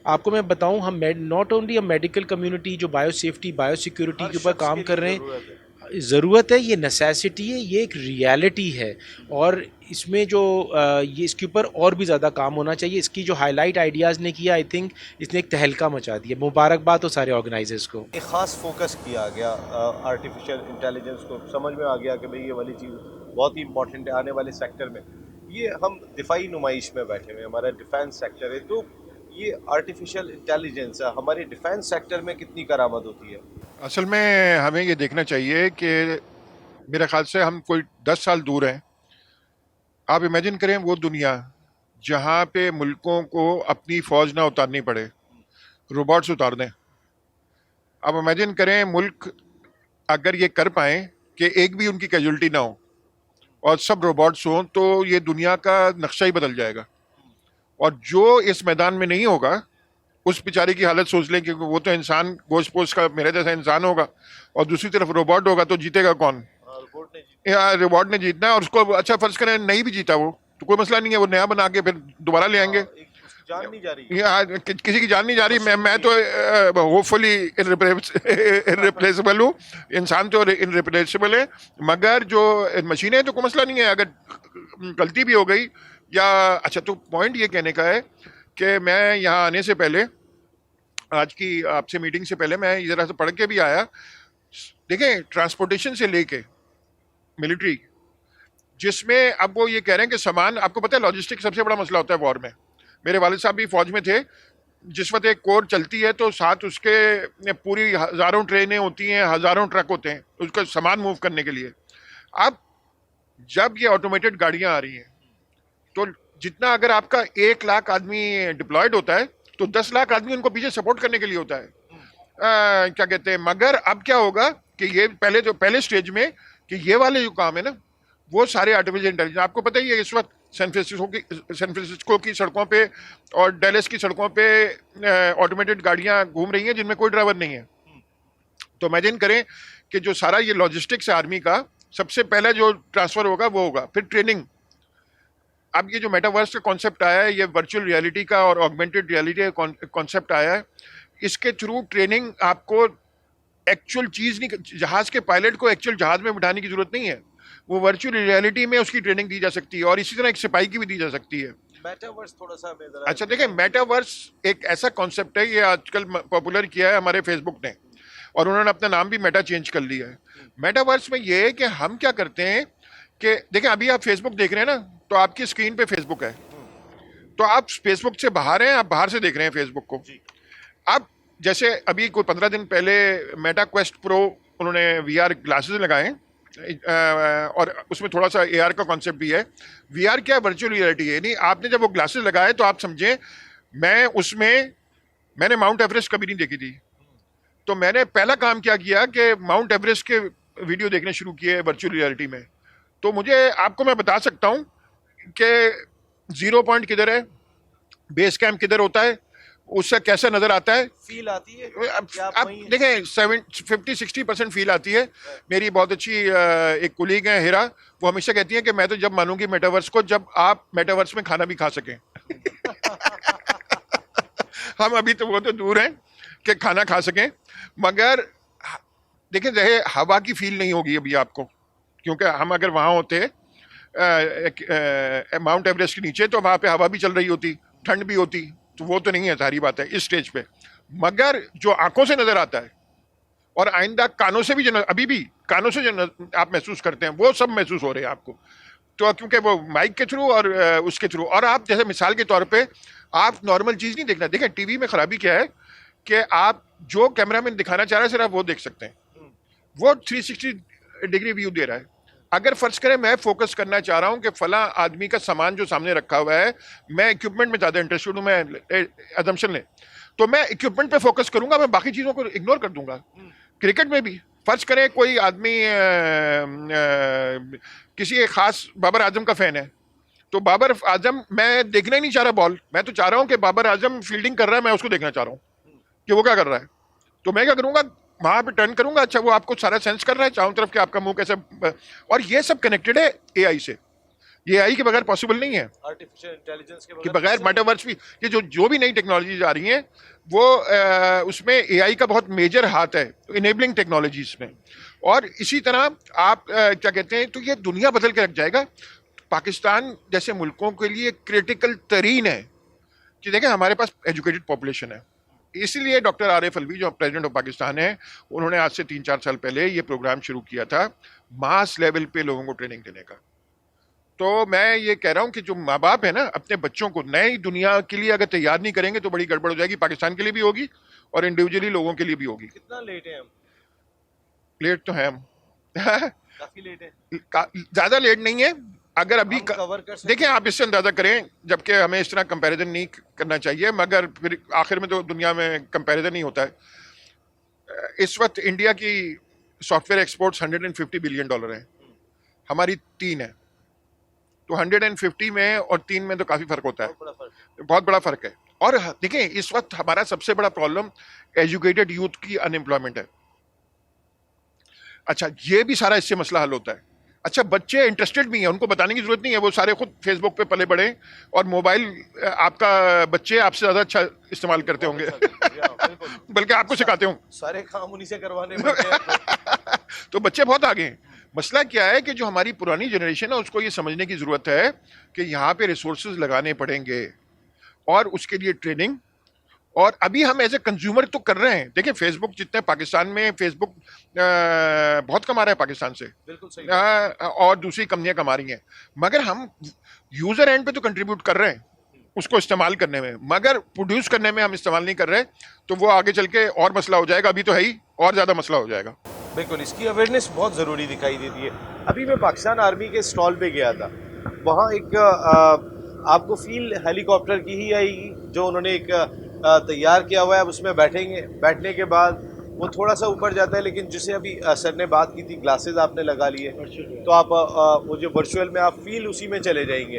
आपको मैं बताऊं, हम not only a medical community जो बायो सेफ्टी, बायो सिक्योरिटी के ऊपर काम कर रहे हैं, ज़रूरत है, ये नेसेसिटी है, ये एक रियलिटी है। और इसमें जो ये इसके ऊपर और भी ज़्यादा काम होना चाहिए। इसकी जो हाईलाइट आइडियाज़ ने किया, आई थिंक इसने एक तहलका मचा दिया। मुबारकबाद हो सारे ऑर्गेनाइजर्स को। एक ख़ास फोकस किया गया आर्टिफिशियल इंटेलिजेंस को, समझ में आ गया कि भाई ये वाली चीज़ बहुत ही इंपॉर्टेंट है आने वाले सेक्टर में। ये हम दिफाई नुमाइश में बैठे हुए, हमारा डिफेंस सेक्टर है, तो ये आर्टिफिशियल इंटेलिजेंस हमारे डिफेंस सेक्टर में कितनी करामद होती है? असल में हमें ये देखना चाहिए कि मेरे ख्याल से हम कोई 10 साल दूर हैं। आप इमेजिन करें वो दुनिया जहाँ पे मुल्कों को अपनी फ़ौज ना उतारनी पड़े, रोबोट्स उतार दें। अब इमेजिन करें मुल्क अगर ये कर पाएँ कि एक भी उनकी कैजुअल्टी ना हो और सब रोबोट्स हों, तो ये दुनिया का नक्शा ही बदल जाएगा। और जो इस मैदान में नहीं होगा उस बेचारे की हालत सोच लें, क्योंकि वो तो इंसान गोश्त पोस्ट का मेरे जैसा इंसान होगा और दूसरी तरफ रोबोट होगा, तो जीतेगा कौन? रोबोट ने जीतना है। और उसको अच्छा फर्ज करें नहीं भी जीता वो, तो कोई मसला नहीं है, वो नया बना के फिर दोबारा ले आएंगे। जान नहीं जा रही, किसी की जान नहीं जा रही। मैं तो होपफुली इनरिप्लेसेबल हूँ, इंसान तो इनरिप्लेसेबल है, मगर जो मशीनें हैं तो कोई मसला नहीं है अगर गलती भी हो गई या। अच्छा, तो पॉइंट ये कहने का है कि मैं यहाँ आने से पहले, आज की आपसे मीटिंग से पहले, मैं ज़रा से पढ़ के भी आया। देखें, ट्रांसपोर्टेशन से लेके मिलिट्री, जिसमें अब वो ये कह रहे हैं कि सामान, आपको पता है लॉजिस्टिक सबसे बड़ा मसला होता है वॉर में। मेरे वालिद साहब भी फौज में थे। जिस वक्त एक कोर चलती है तो साथ उसके पूरी हज़ारों ट्रेनें होती हैं, हज़ारों ट्रक होते हैं उसका सामान मूव करने के लिए। अब जब ये ऑटोमेटेड गाड़ियाँ आ रही हैं तो जितना अगर आपका 1 लाख आदमी डिप्लॉयड होता है तो 10 लाख आदमी उनको पीछे सपोर्ट करने के लिए होता है। क्या कहते हैं, मगर अब क्या होगा कि ये पहले स्टेज में कि ये वाले जो काम है ना वो सारे आर्टिफिशियल इंटेलिजेंस। आपको पता ही है इस वक्त सैन फ्रांसिस्को की सड़कों पे और डेलस की सड़कों पे ऑटोमेटेड गाड़ियां घूम रही हैं जिनमें कोई ड्राइवर नहीं है। तो इमेजिन करें कि जो सारा ये लॉजिस्टिक्स आर्मी का सबसे पहला जो ट्रांसफर होगा वो होगा, फिर ट्रेनिंग। अब ये जो मेटावर्स का कॉन्सेप्ट आया है, ये वर्चुअल रियलिटी का और ऑगमेंटेड रियलिटी का कॉन्सेप्ट आया है, इसके थ्रू ट्रेनिंग आपको एक्चुअल चीज़ नहीं, जहाज़ के पायलट को एक्चुअल जहाज़ में बिठाने की ज़रूरत नहीं है, वो वर्चुअल रियलिटी में उसकी ट्रेनिंग दी जा सकती है और इसी तरह एक सिपाही की भी दी जा सकती है। मेटावर्स थोड़ा सा अच्छा देखें, मेटावर्स एक ऐसा कॉन्सेप्ट है, ये आजकल पॉपुलर किया है हमारे फेसबुक ने और उन्होंने अपना नाम भी मेटा चेंज कर लिया है। मेटावर्स में ये है कि हम क्या करते हैं कि देखें, अभी आप फेसबुक देख रहे हैं ना, तो आपकी स्क्रीन पे फेसबुक है, तो आप फेसबुक से बाहर हैं, आप बाहर से देख रहे हैं फेसबुक को। अब जैसे अभी कोई 15 दिन पहले मेटा क्वेस्ट प्रो उन्होंने VR ग्लासेस लगाए, और उसमें थोड़ा सा AR का कॉन्सेप्ट भी है। VR क्या है? वर्चुअल रियलिटी है। नहीं, आपने जब वो ग्लासेस लगाए तो आप समझे, मैंने माउंट एवरेस्ट कभी नहीं देखी थी, तो मैंने पहला काम क्या किया कि माउंट एवरेस्ट के वीडियो देखने शुरू किए वर्चुअल रियलिटी में। तो आपको मैं बता सकता हूँ कि 0 पॉइंट किधर है, बेस कैंप किधर होता है, उससे कैसा नजर आता है, फील आती है आप देखें 50-60% फील आती है। मेरी बहुत अच्छी एक कुलीग है हिरा, वो हमेशा कहती है कि मैं तो जब मानूंगी मेटावर्स को जब आप मेटावर्स में खाना भी खा सकें। हम अभी तो वो तो दूर हैं कि खाना खा सकें, मगर देखें रहे हवा की फील नहीं होगी अभी आपको, क्योंकि हम अगर वहाँ होते माउंट एवरेस्ट के नीचे तो वहाँ पे हवा भी चल रही होती, ठंड भी होती, तो वो तो नहीं है, सारी बात है इस स्टेज पे। मगर जो आंखों से नजर आता है और आइंदा कानों से भी जो अभी भी कानों से जो आप महसूस करते हैं वो सब महसूस हो रहे हैं आपको, तो क्योंकि वो माइक के थ्रू और उसके थ्रू। और आप जैसे मिसाल के तौर पे आप नॉर्मल चीज नहीं देखना। देखें टीवी में खराबी क्या है कि आप जो कैमरामैन दिखाना चाह रहा है सिर्फ वो देख सकते हैं, वो 360 डिग्री व्यू दे रहा है। अगर फर्ज करें मैं फोकस करना चाह रहा हूं कि फला आदमी का सामान जो सामने रखा हुआ है, मैं इक्विपमेंट में ज्यादा इंटरेस्टेड हूं, मैं अजम्पशन लें, तो मैं इक्विपमेंट पे फोकस करूंगा, मैं बाकी चीजों को इग्नोर कर दूंगा। क्रिकेट में भी फर्ज करें कोई आदमी किसी एक खास बाबर आजम का फैन है, तो बाबर आजम मैं देखना ही नहीं चाह रहा बॉल, मैं तो चाह रहा हूं कि बाबर आजम फील्डिंग कर रहा है, मैं उसको देखना चाह रहा हूं कि वो क्या कर रहा है। तो मैं क्या करूंगा, वहां पे टर्न करूंगा, अच्छा वो आपको सारा सेंस कर रहा है चारों तरफ कि आपका मुंह कैसे, और ये सब कनेक्टेड है AI से। ये AI के बगैर पॉसिबल नहीं है, आर्टिफिशियल इंटेलिजेंस कि बगैर मेटावर्स भी, ये जो भी नई टेक्नोलॉजीज आ रही हैं वो उसमें AI का बहुत मेजर हाथ है, इनेबलिंग टेक्नोलॉजीज में। और इसी तरह आप क्या कहते हैं, तो ये दुनिया बदल के रख जाएगा। पाकिस्तान जैसे मुल्कों के लिए क्रिटिकल तरीन है कि देखें हमारे पास एजुकेटेड पॉपुलेशन है, इसलिए डॉक्टर आरिफ अलवी जो प्रेसिडेंट ऑफ पाकिस्तान है, उन्होंने आज से 3-4 साल पहले ये प्रोग्राम शुरू किया था मास लेवल पे लोगों को ट्रेनिंग देने का। तो मैं ये कह रहा हूं कि जो माँ बाप है ना, अपने बच्चों को नई दुनिया के लिए अगर तैयार नहीं करेंगे तो बड़ी गड़बड़ हो जाएगी, पाकिस्तान के लिए भी होगी और इंडिविजुअली लोगों के लिए भी होगी। कितना लेट है हम? लेट तो है हम काफी लेट है, ज्यादा लेट नहीं है। अगर अभी कवर कर सकते देखें आप इससे अंदाजा करें, जबकि हमें इस तरह कंपैरिजन नहीं करना चाहिए, मगर फिर आखिर में तो दुनिया में कंपैरिजन ही होता है। इस वक्त इंडिया की सॉफ्टवेयर एक्सपोर्ट्स $150 बिलियन हैं, हमारी 3 है, तो 150 में और 3 में तो काफी फर्क होता है, बहुत बड़ा फर्क है। और देखें इस वक्त हमारा सबसे बड़ा प्रॉब्लम एजुकेटेड यूथ की अनएम्प्लॉयमेंट है। अच्छा ये भी सारा इससे मसला हल होता है। अच्छा बच्चे इंटरेस्टेड भी हैं, उनको बताने की जरूरत नहीं है, वो सारे खुद फेसबुक पे पले बड़े, और मोबाइल आपका बच्चे आपसे ज्यादा अच्छा इस्तेमाल करते होंगे बल्कि आपको सिखाते हों, सारे काम उन्हीं से करवाने पड़ते हैं। तो बच्चे बहुत आगे हैं। मसला क्या है कि जो हमारी पुरानी जनरेशन है उसको ये समझने की जरूरत है कि यहाँ पे रिसोर्सेज लगाने पड़ेंगे और उसके लिए ट्रेनिंग। और अभी हम एज ए कंज्यूमर तो कर रहे हैं। देखिए फेसबुक जितने पाकिस्तान में फेसबुक बहुत कमा रहा है पाकिस्तान से, बिल्कुल सही और दूसरी कंपनियां कमा रही हैं, मगर हम यूजर एंड पे तो कंट्रीब्यूट कर रहे हैं उसको इस्तेमाल करने में, मगर प्रोड्यूस करने में हम इस्तेमाल नहीं कर रहे, तो वो आगे चल के और मसला हो जाएगा। अभी तो है ही, और ज़्यादा मसला हो जाएगा। बिल्कुल, इसकी अवेयरनेस बहुत ज़रूरी दिखाई देती है। अभी मैं पाकिस्तान आर्मी के स्टॉल पे गया था, वहाँ एक आपको फील हेलीकॉप्टर की ही आएगी जो उन्होंने एक तैयार किया हुआ है, उसमें बैठेंगे, बैठने के बाद वो थोड़ा सा ऊपर जाता है, लेकिन जिसे अभी सर ने बात की थी ग्लासेस आपने लगा लिए, तो आप वो जो वर्चुअल में आप फील उसी में चले जाएंगे।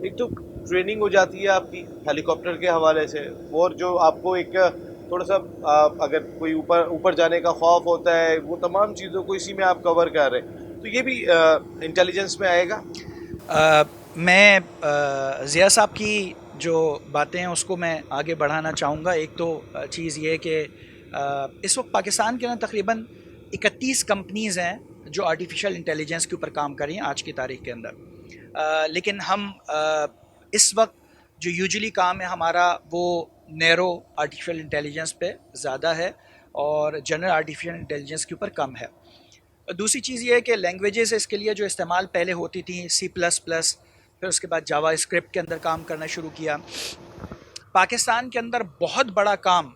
एक तो ट्रेनिंग हो जाती है आपकी हेलीकॉप्टर के हवाले से, और जो आपको एक थोड़ा सा अगर कोई ऊपर जाने का खौफ होता है, वो तमाम चीज़ों को इसी में आप कवर कर रहे हैं, तो ये भी इंटेलिजेंस में आएगा। मैं ज़िया साहब की जो बातें हैं उसको मैं आगे बढ़ाना चाहूँगा। एक तो चीज़ ये है कि इस वक्त पाकिस्तान के अंदर तकरीबन 31 कंपनीज़ हैं जो आर्टिफिशियल इंटेलिजेंस के ऊपर काम कर रही हैं आज की तारीख के अंदर, लेकिन हम इस वक्त जो यूजुअली काम है हमारा वो नैरो आर्टिफिशियल इंटेलिजेंस पे ज़्यादा है और जनरल आर्टिफिशियल इंटेलिजेंस के ऊपर कम है। दूसरी चीज़ ये है कि लैंग्वेजेस इसके लिए जो इस्तेमाल पहले होती थी C++, फिर उसके बाद जावा स्क्रिप्ट के अंदर काम करना शुरू किया। पाकिस्तान के अंदर बहुत बड़ा काम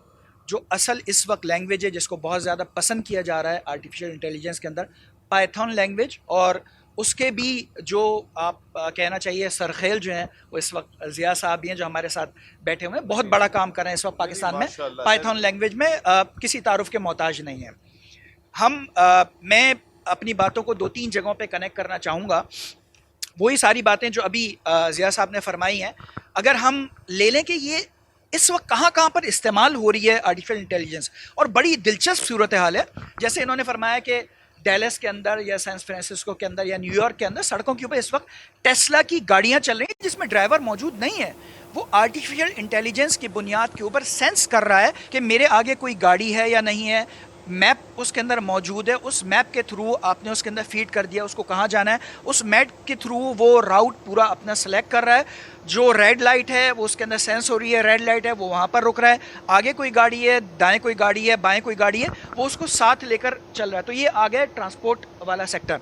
जो असल इस वक्त लैंग्वेज है जिसको बहुत ज़्यादा पसंद किया जा रहा है आर्टिफिशियल इंटेलिजेंस के अंदर, पाइथन लैंग्वेज, और उसके भी जो आप कहना चाहिए सरखेल जो हैं, वो इस वक्त ज़िया साहब भी हैं जो हमारे साथ बैठे हुए हैं, बहुत बड़ा काम कर रहे हैं इस वक्त पाकिस्तान में पाइथन लैंग्वेज में, किसी तारुफ के मोहताज नहीं है हम। मैं अपनी बातों को 2-3 जगहों पे कनेक्ट करना चाहूँगा। वही सारी बातें जो अभी ज़िया साहब ने फरमाई हैं, अगर हम ले लें कि ये इस वक्त कहाँ कहाँ पर इस्तेमाल हो रही है आर्टिफिशियल इंटेलिजेंस, और बड़ी दिलचस्प सूरत हाल है। जैसे इन्होंने फरमाया कि डेलस के अंदर या सैन फ्रांसिस्को के अंदर या न्यूयॉर्क के अंदर सड़कों के ऊपर इस वक्त टेस्ला की गाड़ियाँ चल रही हैं जिसमें ड्राइवर मौजूद नहीं है। वो आर्टिफिशियल इंटेलिजेंस की बुनियाद के ऊपर सेंस कर रहा है कि मेरे आगे कोई गाड़ी है या नहीं है, मैप उसके अंदर मौजूद है, उस मैप के थ्रू आपने उसके अंदर फीड कर दिया उसको कहाँ जाना है, उस मैप के थ्रू वो राउट पूरा अपना सेलेक्ट कर रहा है। जो रेड लाइट है वो उसके अंदर सेंस हो रही है, रेड लाइट है वो वहाँ पर रुक रहा है, आगे कोई गाड़ी है, दाएं कोई गाड़ी है, बाएं कोई गाड़ी है, वो उसको साथ लेकर चल रहा है। तो ये आ गया ट्रांसपोर्ट वाला सेक्टर।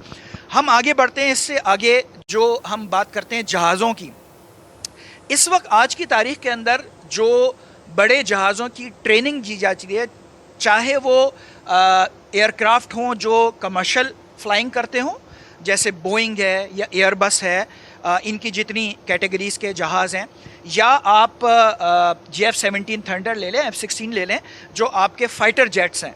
हम आगे बढ़ते हैं, इससे आगे जो हम बात करते हैं जहाज़ों की। इस वक्त आज की तारीख के अंदर जो बड़े जहाज़ों की ट्रेनिंग दी जाती है, चाहे वो एयरक्राफ्ट हों जो कमर्शियल फ्लाइंग करते हों, जैसे बोइंग है या एयरबस है, इनकी जितनी कैटेगरीज़ के जहाज़ हैं, या आप JF-17 थंडर ले लें, F-16 ले लें, जो आपके फाइटर जेट्स हैं,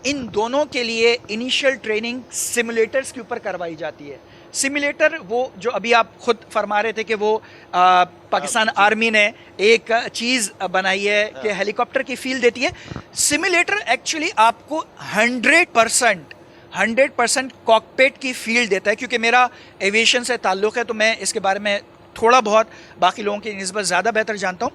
इन दोनों के लिए इनिशियल ट्रेनिंग सिमुलेटर्स के ऊपर करवाई जाती है। सिमुलेटर वो जो अभी आप खुद फरमा रहे थे कि वो पाकिस्तान आर्मी ने एक चीज़ बनाई है कि हेलीकॉप्टर की फील देती है। सिमुलेटर एक्चुअली आपको 100% कॉकपिट की फील देता है। क्योंकि मेरा एविएशन से ताल्लुक़ है तो मैं इसके बारे में थोड़ा बहुत बाकी लोगों की निस्बत ज़्यादा बेहतर जानता हूँ।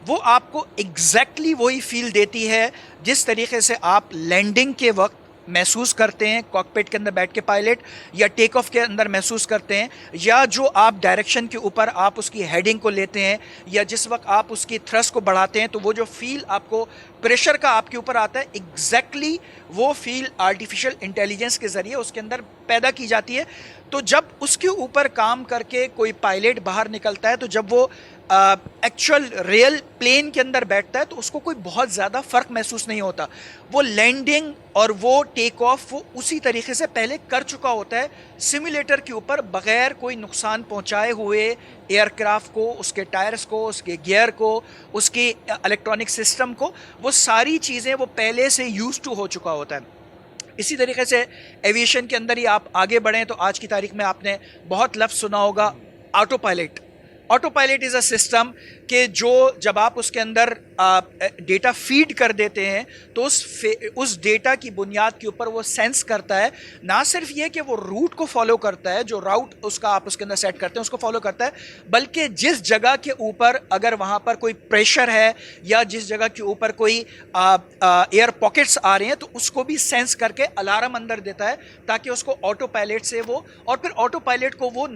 वो आपको एग्जैक्टली वही फील देती है जिस तरीके से आप लैंडिंग के वक्त महसूस करते हैं कॉकपिट के अंदर बैठ के पायलट, या टेक ऑफ के अंदर महसूस करते हैं, या जो आप डायरेक्शन के ऊपर आप उसकी हेडिंग को लेते हैं, या जिस वक्त आप उसकी थ्रस्ट को बढ़ाते हैं तो वो जो फील आपको प्रेशर का आपके ऊपर आता है, एग्जैक्टली वो फील आर्टिफिशियल इंटेलिजेंस के ज़रिए उसके अंदर पैदा की जाती है। तो जब उसके ऊपर काम करके कोई पायलट बाहर निकलता है, तो जब वो एक्चुअल रियल प्लेन के अंदर बैठता है तो उसको कोई बहुत ज़्यादा फ़र्क महसूस नहीं होता। वो लैंडिंग और वो टेक ऑफ वो उसी तरीके से पहले कर चुका होता है सिमुलेटर के ऊपर, बग़ैर कोई नुकसान पहुंचाए हुए एयरक्राफ्ट को, उसके टायर्स को, उसके गियर को, उसके इलेक्ट्रॉनिक सिस्टम को, वो सारी चीज़ें वो पहले से यूज़ टू हो चुका होता है। इसी तरीके से एविएशन के अंदर ही आप आगे बढ़ें तो आज की तारीख में आपने बहुत लफ्ज़ सुना होगा auto pilot. Auto pilot is a system कि जो जब आप उसके अंदर डेटा फीड कर देते हैं तो उस डेटा की बुनियाद के ऊपर वो सेंस करता है, ना सिर्फ ये कि वो रूट को फॉलो करता है, जो राउट उसका आप उसके अंदर सेट करते हैं उसको फॉलो करता है, बल्कि जिस जगह के ऊपर अगर वहाँ पर कोई प्रेशर है या जिस जगह के ऊपर कोई एयर पॉकेट्स आ रहे हैं तो उसको भी सेंस करके अलार्म अंदर देता है ताकि उसको ऑटो पायलट से वो, और फिर ऑटो पायलट को वो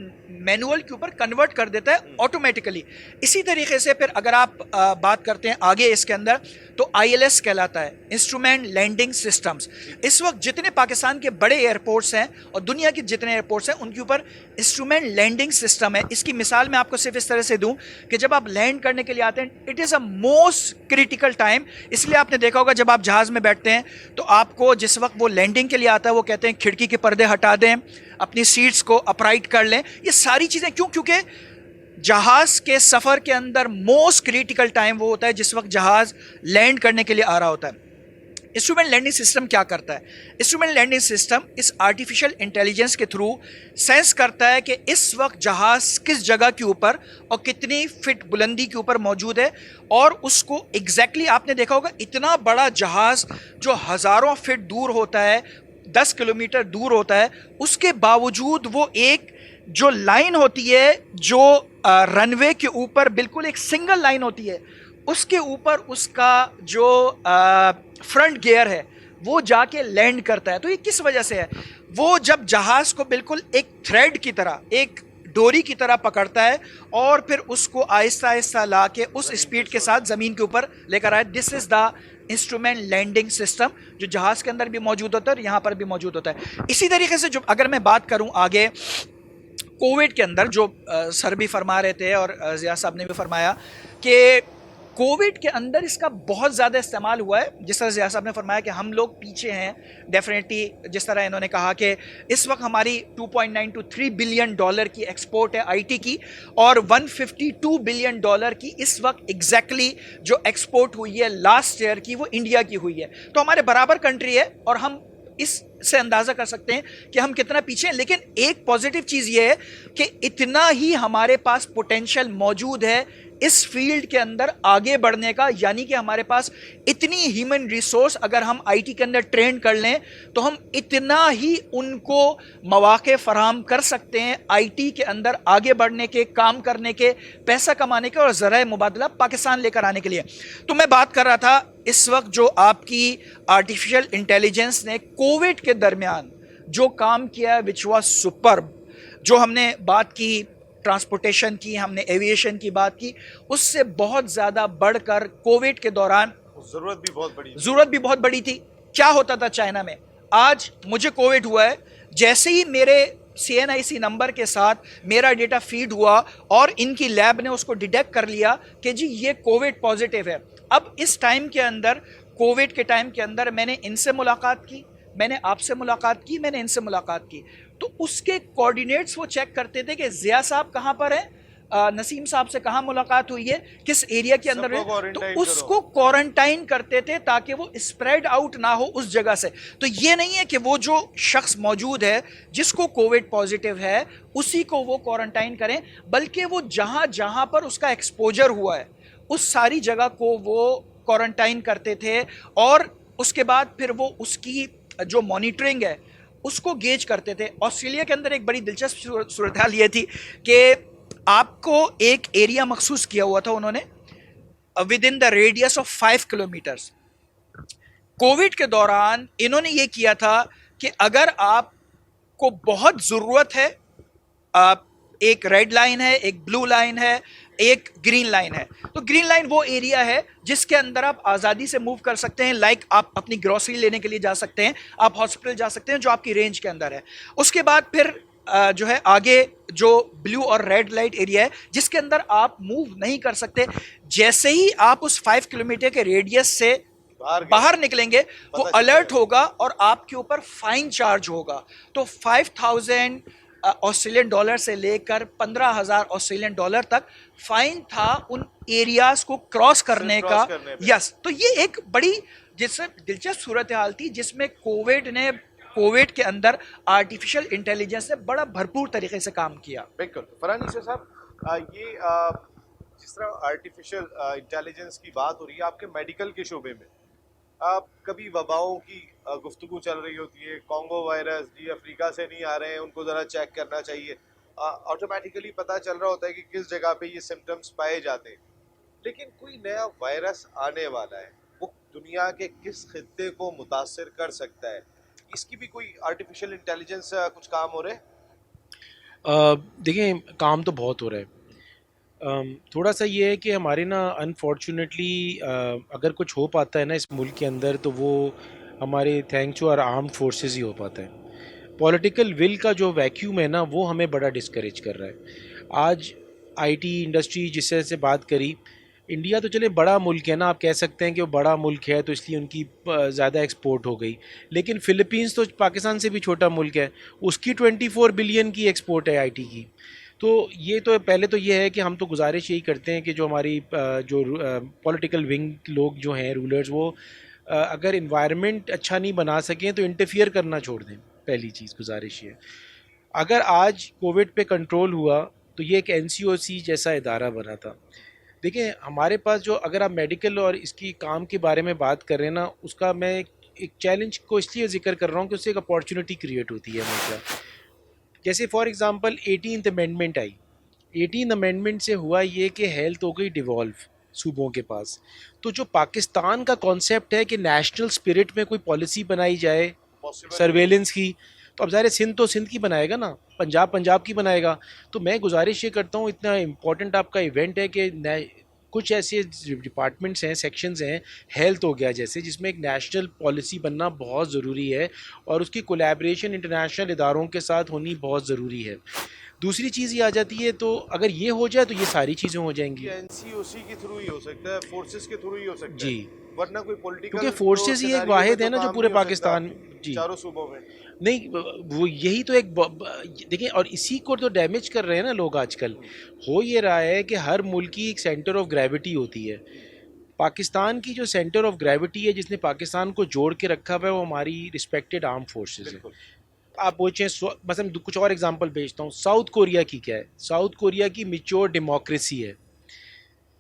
मैनुअल के ऊपर कन्वर्ट कर देता है ऑटोमेटिकली। इसी तरीके से फिर अगर आप बात करते हैं आगे इसके अंदर तो ILS कहलाता है, इंस्ट्रूमेंट लैंडिंग सिस्टम्स। इस वक्त जितने पाकिस्तान के बड़े एयरपोर्ट्स हैं और दुनिया के जितने एयरपोर्ट्स हैं उनके ऊपर इंस्ट्रूमेंट लैंडिंग सिस्टम है। इसकी मिसाल मैं आपको सिर्फ इस तरह से दूं कि जब आप लैंड करने के लिए आते हैं, it is a most critical time. इसलिए आपने देखा होगा जब आप जहाज़ में बैठते हैं तो आपको जिस वक्त वो लैंडिंग के लिए आता है वो कहते हैं खिड़की के पर्दे हटा दें, अपनी सीट्स को अपराइट कर लें। ये सारी चीज़ें क्यों? क्योंकि जहाज़ के सफ़र के अंदर मोस्ट क्रिटिकल टाइम वो होता है जिस वक्त जहाज़ लैंड करने के लिए आ रहा होता है। इंस्ट्रूमेंट लैंडिंग सिस्टम क्या करता है? इंस्ट्रूमेंट लैंडिंग सिस्टम इस आर्टिफिशियल इंटेलिजेंस के थ्रू सेंस करता है कि इस वक्त जहाज़ किस जगह के ऊपर और कितनी फिट बुलंदी के ऊपर मौजूद है, और उसको एग्जैक्टली आपने देखा होगा इतना बड़ा जहाज़ जो हज़ारों फिट दूर होता है, 10 किलोमीटर दूर होता है, उसके बावजूद वो एक जो लाइन होती है जो रनवे के ऊपर बिल्कुल एक सिंगल लाइन होती है, उसके ऊपर उसका जो फ्रंट गियर है वो जाके लैंड करता है। तो ये किस वजह से है? वो जब जहाज़ को बिल्कुल एक थ्रेड की तरह, एक डोरी की तरह पकड़ता है और फिर उसको आहिस्ता आहिस्ता ला के उस स्पीड के साथ ज़मीन के ऊपर लेकर आए। This is the instrument landing system जो जहाज़ के अंदर भी मौजूद होता है और यहाँ पर भी मौजूद होता है। इसी तरीके से जो अगर मैं बात करूँ आगे कोविड के अंदर जो सर भी फरमा रहे थे और ज़िया साहब ने भी फरमाया कि कोविड के अंदर इसका बहुत ज़्यादा इस्तेमाल हुआ है। जिस तरह ज़िया साहब ने फरमाया कि हम लोग पीछे हैं डेफिनेटली, जिस तरह इन्होंने कहा कि इस वक्त हमारी 2.9 to 3 बिलियन डॉलर की एक्सपोर्ट है आईटी की, और 152 बिलियन डॉलर की इस वक्त एग्जैक्टली जो एक्सपोर्ट हुई है लास्ट ईयर की वो इंडिया की हुई है। तो हमारे बराबर कंट्री है और हम इससे अंदाज़ा कर सकते हैं कि हम कितना पीछे हैं। लेकिन एक पॉजिटिव चीज़ ये है कि इतना ही हमारे पास पोटेंशियल मौजूद है इस फील्ड के अंदर आगे बढ़ने का, यानी कि हमारे पास इतनी ह्यूमन रिसोर्स अगर हम आईटी के अंदर ट्रेन कर लें तो हम इतना ही उनको मौके फराहम कर सकते हैं आईटी के अंदर आगे बढ़ने के, काम करने के, पैसा कमाने के और ज़राए मुबादला पाकिस्तान लेकर आने के लिए। तो मैं बात कर रहा था इस वक्त जो आपकी आर्टिफिशियल इंटेलिजेंस ने कोविड के दरमियान जो काम किया विच वाज सुपर्ब, जो हमने बात की ट्रांसपोर्टेशन की, हमने एविएशन की बात की, उससे बहुत ज़्यादा बढ़कर कोविड के दौरान ज़रूरत भी बहुत बड़ी थी। क्या होता था चाइना में, आज मुझे कोविड हुआ है, जैसे ही मेरे CNIC नंबर के साथ मेरा डेटा फीड हुआ और इनकी लैब ने उसको डिटेक्ट कर लिया कि जी ये कोविड पॉजिटिव है। अब इस टाइम के अंदर, कोविड के टाइम के अंदर, मैंने इनसे मुलाकात की, मैंने आपसे मुलाकात की, मैंने इनसे मुलाकात की, तो उसके कोऑर्डिनेट्स वो चेक करते थे कि ज़िया साहब कहाँ पर हैं, नसीम साहब से कहाँ मुलाकात हुई है, किस एरिया के अंदर है, तो उसको क्वारंटाइन करते थे ताकि वो स्प्रेड आउट ना हो उस जगह से। तो ये नहीं है कि वो जो शख्स मौजूद है जिसको कोविड पॉजिटिव है उसी को वो क्वारंटाइन करें, बल्कि वो जहाँ जहाँ पर उसका एक्सपोजर हुआ है उस सारी जगह को वो क्वारंटाइन करते थे, और उसके बाद फिर वो उसकी जो मॉनिटरिंग है उसको गेज करते थे। ऑस्ट्रेलिया के अंदर एक बड़ी दिलचस्प सूरत हाल ये थी कि आपको एक एरिया मखसूस किया हुआ था उन्होंने with in the radius of 5 kilometres. Covid के दौरान इन्होंने ये किया था कि अगर आपको बहुत ज़रूरत है, एक रेड लाइन है, एक ब्लू लाइन है, एक ग्रीन लाइन है, तो ग्रीन लाइन वो एरिया है जिसके अंदर आप आज़ादी से मूव कर सकते हैं, लाइक आप अपनी ग्रोसरी लेने के लिए जा सकते हैं, आप हॉस्पिटल जा सकते हैं जो आपकी रेंज के अंदर है। उसके बाद फिर जो है आगे जो ब्लू और रेड लाइट एरिया है जिसके अंदर आप मूव नहीं कर सकते। जैसे ही आप उस 5 किलोमीटर के रेडियस से बाहर निकलेंगे तो अलर्ट होगा और आपके ऊपर फाइन चार्ज होगा। तो 5,000 ऑस्ट्रेलियन डॉलर से लेकर 15,000 ऑस्ट्रेलियन डॉलर तक फाइन था उन एरियाज को क्रॉस करने का। यस, तो ये एक बड़ी जिससे दिलचस्प सूरत हाल थी जिसमें कोविड के अंदर आर्टिफिशियल इंटेलिजेंस ने बड़ा भरपूर तरीके से काम किया। बिल्कुल फरहान ईसा साहब, ये जिस तरह आर्टिफिशियल इंटेलिजेंस की बात हो रही है आपके मेडिकल के शोबे में, कभी वबाओं की गुफ्तगू चल रही होती है, कॉन्गो वायरस जी अफ्रीका से नहीं आ रहे हैं, उनको ज़रा चेक करना चाहिए, ऑटोमेटिकली पता चल रहा होता है कि किस जगह पे ये सिम्टम्स पाए जाते हैं, लेकिन कोई नया वायरस आने वाला है, वो दुनिया के किस खित्ते को मुतासिर कर सकता है, इसकी भी कोई आर्टिफिशियल इंटेलिजेंस कुछ काम हो रहे हैं? देखिए, काम तो बहुत हो रहा है। थोड़ा सा ये है कि हमारे ना अनफॉर्चुनेटली अगर कुछ हो पाता है ना इस मुल्क के अंदर तो वो हमारे thanks to our armed forces ही हो पाता है। पॉलिटिकल विल का जो वैक्यूम है ना वो हमें बड़ा डिस्करेज कर रहा है। आज आईटी इंडस्ट्री जिस तरह से बात करी, इंडिया तो चले बड़ा मुल्क है ना, आप कह सकते हैं कि वो बड़ा मुल्क है तो इसलिए उनकी ज़्यादा एक्सपोर्ट हो गई, लेकिन फ़िलीपींस तो पाकिस्तान से भी छोटा मुल्क है, उसकी 24 बिलियन की एक्सपोर्ट है आईटी की। तो ये तो पहले तो ये है कि हम तो गुजारिश यही करते हैं कि जो हमारी जो पॉलिटिकल विंग लोग जो हैं रूलर्स, वो अगर इन्वायरमेंट अच्छा नहीं बना सकें तो इंटरफियर करना छोड़ दें। पहली चीज़ गुजारिश ये, अगर आज कोविड पे कंट्रोल हुआ तो ये एक NCOC जैसा इदारा बना था। देखिए, हमारे पास जो अगर आप मेडिकल और इसकी काम के बारे में बात कर रहे हैं ना, उसका मैं एक चैलेंज को इसलिए जिक्र कर रहा हूँ कि उससे एक अपॉर्चुनिटी क्रिएट होती है हमेशा। जैसे for example 18th amendment I, 18th amendment से हुआ ये कि हेल्थ हो गई डिवॉल्व सूबों के पास। तो जो पाकिस्तान का कॉन्सेप्ट है कि नेशनल स्पिरिट में कोई पॉलिसी बनाई जाए सर्वेलेंस की, तो अब ज़ाहिर सिंध तो सिंध की बनाएगा ना, पंजाब पंजाब की बनाएगा। तो मैं गुजारिश ये करता हूँ, इतना इम्पोर्टेंट आपका इवेंट है कि कुछ ऐसे डिपार्टमेंट्स हैं, सेक्शंस हैं, हेल्थ हो गया जैसे, जिसमें एक नेशनल पॉलिसी बनना बहुत ज़रूरी है और उसकी कोलैबोरेशन इंटरनेशनल इदारों के साथ होनी बहुत ज़रूरी है। दूसरी चीज़ ये आ जाती है, तो अगर ये हो जाए तो ये सारी चीज़ें हो जाएंगी। एनसीओसी के थ्रू ही हो सकता है, फोर्सेस के थ्रू ही हो सकता जी, है, वरना कोई पॉलिटिकल क्योंकि फोर्सेस ही एक वाहिद है ना जो पूरे पाकिस्तान। जी चारों सूबों में। नहीं, वो यही तो एक देखिए, और इसी को तो डैमेज कर रहे हैं ना लोग आजकल। हो ये रहा है कि हर मुल्क की एक सेंटर ऑफ ग्रेविटी होती है। पाकिस्तान की जो सेंटर ऑफ ग्रेविटी है जिसने पाकिस्तान को जोड़ के रखा हुआ है, वो हमारी रिस्पेक्टेड आर्म फोर्सेस है। बिल्कुल। आप पूछें बस हम कुछ और एग्जांपल भेजता हूँ। साउथ कोरिया की क्या है? साउथ कोरिया की मिच्योर डेमोक्रेसी है।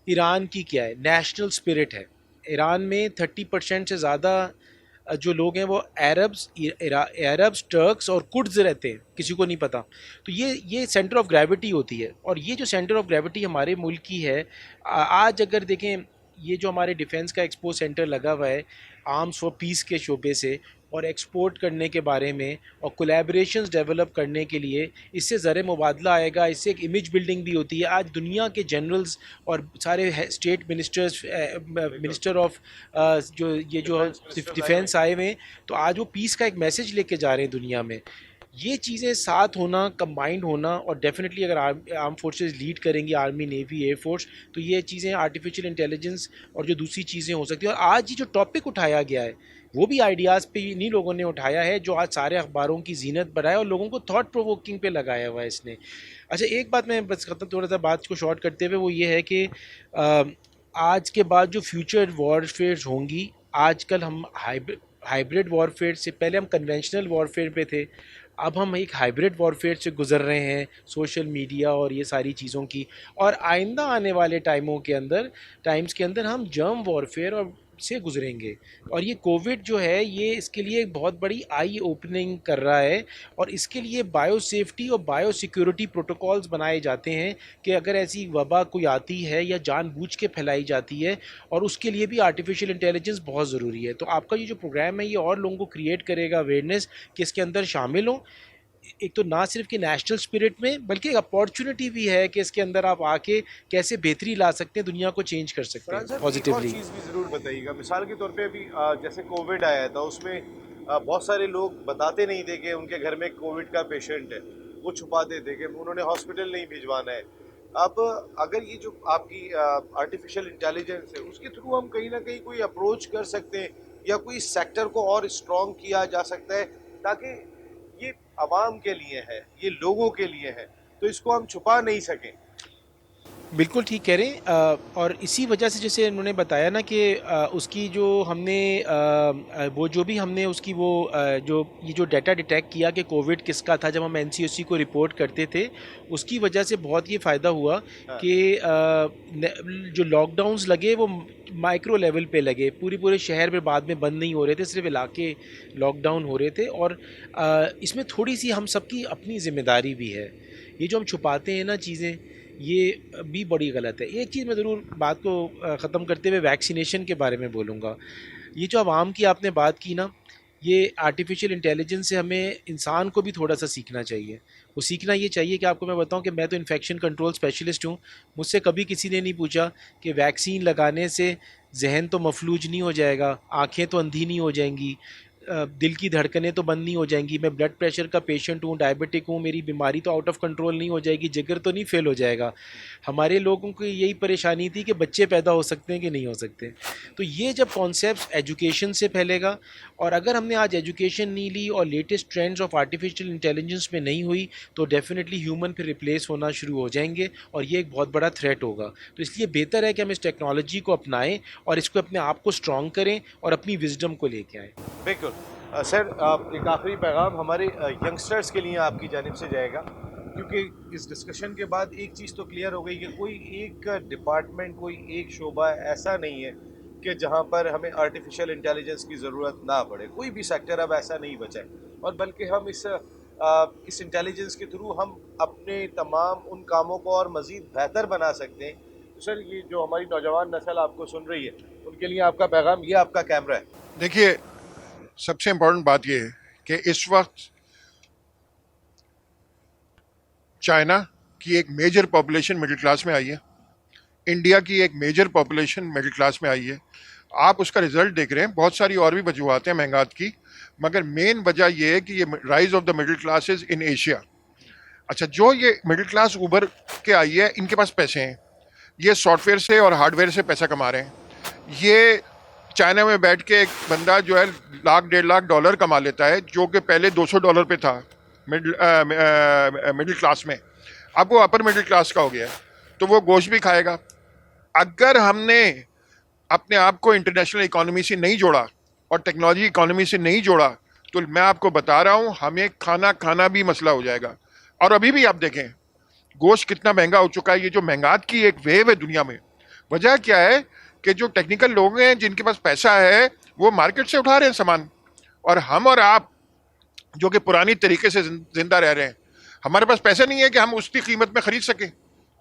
ईरान की क्या है? नेशनल स्पिरिट है। ईरान में 30% से ज़्यादा जो लोग हैं वो अरब्स, टर्क्स और कुर्ड्स रहते हैं, किसी को नहीं पता। तो ये सेंटर ऑफ ग्रेविटी होती है, और ये जो सेंटर ऑफ ग्रेविटी हमारे मुल्क की है, आज अगर देखें, ये जो हमारे डिफेंस का एक्सपो सेंटर लगा हुआ है आर्म्स फॉर पीस के शोबे से, और एक्सपोर्ट करने के बारे में और कोलैबोरेशंस डेवलप करने के लिए, इससे ज़र मुबादला आएगा, इससे एक इमेज बिल्डिंग भी होती है। आज दुनिया के जनरल्स और सारे स्टेट मिनिस्टर्स, मिनिस्टर ऑफ जो ये जो डिफेंस आए हुए हैं, तो आज वो पीस का एक मैसेज लेके जा रहे हैं दुनिया में। ये चीज़ें साथ होना, कंबाइंड होना, और डेफिनेटली अगर आर्म फोर्सेस लीड करेंगी, आर्मी, नेवी, एयरफोर्स, तो ये चीज़ें आर्टिफिशियल इंटेलिजेंस और जो दूसरी चीज़ें हो सकती हैं। और आज ये जो टॉपिक उठाया गया है, वो भी आइडियाज़ पे इन्हीं लोगों ने उठाया है जो आज सारे अखबारों की जीनत बनाए और लोगों को थॉट प्रोवोकिंग पे लगाया हुआ है इसने। अच्छा, एक बात मैं बस खत्म, थोड़ा सा बात को शॉर्ट करते हुए, वो ये है कि आज के बाद जो फ्यूचर वॉरफेयर होंगी, आजकल हम हाइब्रिड वॉरफेयर से, पहले हम कन्वेंशनल वॉरफेयर पे थे, अब हम एक हाइब्रिड वॉरफेयर से गुजर रहे हैं, सोशल मीडिया और ये सारी चीज़ों की। और आइंदा आने वाले टाइम्स के अंदर हम जर्म वॉरफेयर और से गुजरेंगे। और ये कोविड जो है, ये इसके लिए एक बहुत बड़ी आई ओपनिंग कर रहा है, और इसके लिए बायो सेफ्टी और बायो सिक्योरिटी प्रोटोकॉल्स बनाए जाते हैं कि अगर ऐसी वबा कोई आती है या जानबूझ के फैलाई जाती है, और उसके लिए भी आर्टिफिशियल इंटेलिजेंस बहुत ज़रूरी है। तो आपका ये जो प्रोग्राम है, ये और लोगों को क्रिएट करेगा अवेयरनेस कि इसके अंदर शामिल हों। एक तो ना सिर्फ कि नेशनल स्पिरिट में, बल्कि एक अपॉर्चुनिटी भी है कि इसके अंदर आप आके कैसे बेहतरी ला सकते हैं, दुनिया को चेंज कर सकते हैं पॉजिटिवली। चीज़ भी ज़रूर बताइएगा, मिसाल के तौर पे अभी जैसे कोविड आया था, उसमें बहुत सारे लोग बताते नहीं थे कि उनके घर में कोविड का पेशेंट है, वो छुपाते थे कि उन्होंने हॉस्पिटल नहीं भिजवाना है। अब अगर ये जो आपकी आर्टिफिशियल इंटेलिजेंस है, उसके थ्रू हम कहीं ना कहीं कोई अप्रोच कर सकते हैं, या कोई सेक्टर को और स्ट्रॉन्ग किया जा सकता है, ताकि ये आवाम के लिए है, ये लोगों के लिए है, तो इसको हम छुपा नहीं सकें। बिल्कुल ठीक कह रहे हैं, और इसी वजह से जैसे उन्होंने बताया ना कि उसकी जो हमने वो जो भी हमने उसकी वो जो ये जो डाटा डिटेक्ट किया कि कोविड किसका था, जब हम एनसीओसी को रिपोर्ट करते थे, उसकी वजह से बहुत ये फ़ायदा हुआ कि जो लॉकडाउन्स लगे वो माइक्रो लेवल पे लगे, पूरे शहर में बाद में बंद नहीं हो रहे थे, सिर्फ इलाके लॉकडाउन हो रहे थे। और इसमें थोड़ी सी हम सबकी अपनी ज़िम्मेदारी भी है। ये जो हम छुपाते हैं ना चीज़ें, ये भी बड़ी गलत है। एक चीज़ मैं ज़रूर बात को ख़त्म करते हुए वैक्सीनेशन के बारे में बोलूँगा। ये जो आवाम की आपने बात की ना, ये आर्टिफिशियल इंटेलिजेंस से हमें इंसान को भी थोड़ा सा सीखना चाहिए। वो सीखना ये चाहिए कि आपको मैं बताऊं कि मैं तो इन्फेक्शन कंट्रोल स्पेशलिस्ट हूँ। मुझसे कभी किसी ने नहीं पूछा कि वैक्सीन लगाने से जहन तो मफलूज नहीं हो जाएगा, आँखें तो अंधी नहीं हो जाएंगी, दिल की धड़कनें तो बंद नहीं हो जाएंगी, मैं ब्लड प्रेशर का पेशेंट हूँ, डायबिटिक हूँ, मेरी बीमारी तो आउट ऑफ कंट्रोल नहीं हो जाएगी, जिगर तो नहीं फेल हो जाएगा। हमारे लोगों को यही परेशानी थी कि बच्चे पैदा हो सकते हैं कि नहीं हो सकते। तो ये जब कॉन्सेप्ट एजुकेशन से फैलेगा, और अगर हमने आज एजुकेशन नहीं ली और latest trends of artificial intelligence में नहीं हुई, तो डेफिनेटली ह्यूमन फिर रिप्लेस होना शुरू हो जाएंगे, और ये एक बहुत बड़ा थ्रेट होगा। तो इसलिए बेहतर है कि हम इस टेक्नोलॉजी को अपनाएं और इसको अपने आप को स्ट्रॉन्ग करें और अपनी विजडम को लेके आएँ। बिल्कुल। सर, एक आखिरी पैगाम हमारे यंगस्टर्स के लिए आपकी जानिब से जाएगा, क्योंकि इस डिस्कशन के बाद एक चीज़ तो क्लियर हो गई कि कोई एक डिपार्टमेंट, कोई एक शोबा ऐसा नहीं है कि जहां पर हमें आर्टिफिशियल इंटेलिजेंस की ज़रूरत ना पड़े। कोई भी सेक्टर अब ऐसा नहीं बचा है, और बल्कि हम इस इंटेलिजेंस के थ्रू हम अपने तमाम उन कामों को और मज़ीद बेहतर बना सकते हैं। तो सर, ये जो हमारी नौजवान नस्ल आपको सुन रही है, उनके लिए आपका पैगाम, ये आपका कैमरा है। देखिए, सबसे इम्पोर्टेंट बात यह है कि इस वक्त चाइना की एक मेजर पॉपुलेशन मिडिल क्लास में आई है, इंडिया की एक मेजर पॉपुलेशन मिडिल क्लास में आई है। आप उसका रिजल्ट देख रहे हैं। बहुत सारी और भी वजूहत हैं महंगात की, मगर मेन वजह यह है कि ये rise of the middle classes in Asia. अच्छा, जो ये मिडिल क्लास उबर के आई है, इनके पास पैसे हैं, ये सॉफ्टवेयर से और हार्डवेयर से पैसा कमा रहे हैं। ये चाइना में बैठ के एक बंदा जो है लाख डेढ़ लाख डॉलर कमा लेता है, जो कि पहले $200 पे था मिडिल क्लास में, अब वो अपर मिडिल क्लास का हो गया है, तो वो गोश्त भी खाएगा। अगर हमने अपने आप को इंटरनेशनल इकोनॉमी से नहीं जोड़ा और टेक्नोलॉजी इकोनॉमी से नहीं जोड़ा, तो मैं आपको बता रहा हूँ हमें खाना खाना भी मसला हो जाएगा। और अभी भी आप देखें गोश्त कितना महंगा हो चुका है। ये जो महंगात की एक वेव है दुनिया में, वजह क्या है कि जो टेक्निकल लोग हैं जिनके पास पैसा है वो मार्केट से उठा रहे हैं सामान, और हम और आप जो कि पुरानी तरीके से जिंदा रह रहे हैं, हमारे पास पैसा नहीं है कि हम उसकी कीमत में खरीद सकें,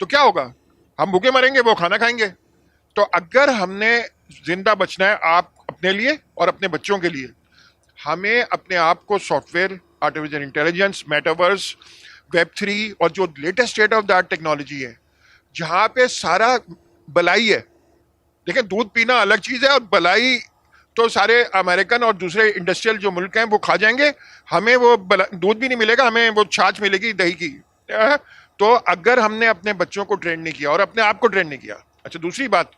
तो क्या होगा? हम भूखे मरेंगे, वो खाना खाएंगे। तो अगर हमने जिंदा बचना है, आप अपने लिए और अपने बच्चों के लिए, हमें अपने आप को software, artificial intelligence, metaverse, Web3 और जो latest state of the art technology है, जहाँ पे सारा भलाई है। देखें, दूध पीना अलग चीज़ है और भलाई तो सारे अमेरिकन और दूसरे इंडस्ट्रियल जो मुल्क हैं वो खा जाएंगे, हमें वो दूध भी नहीं मिलेगा, हमें वो छाछ मिलेगी दही की। तो अगर हमने अपने बच्चों को ट्रेन नहीं किया और अपने आप को ट्रेन नहीं किया। अच्छा, दूसरी बात,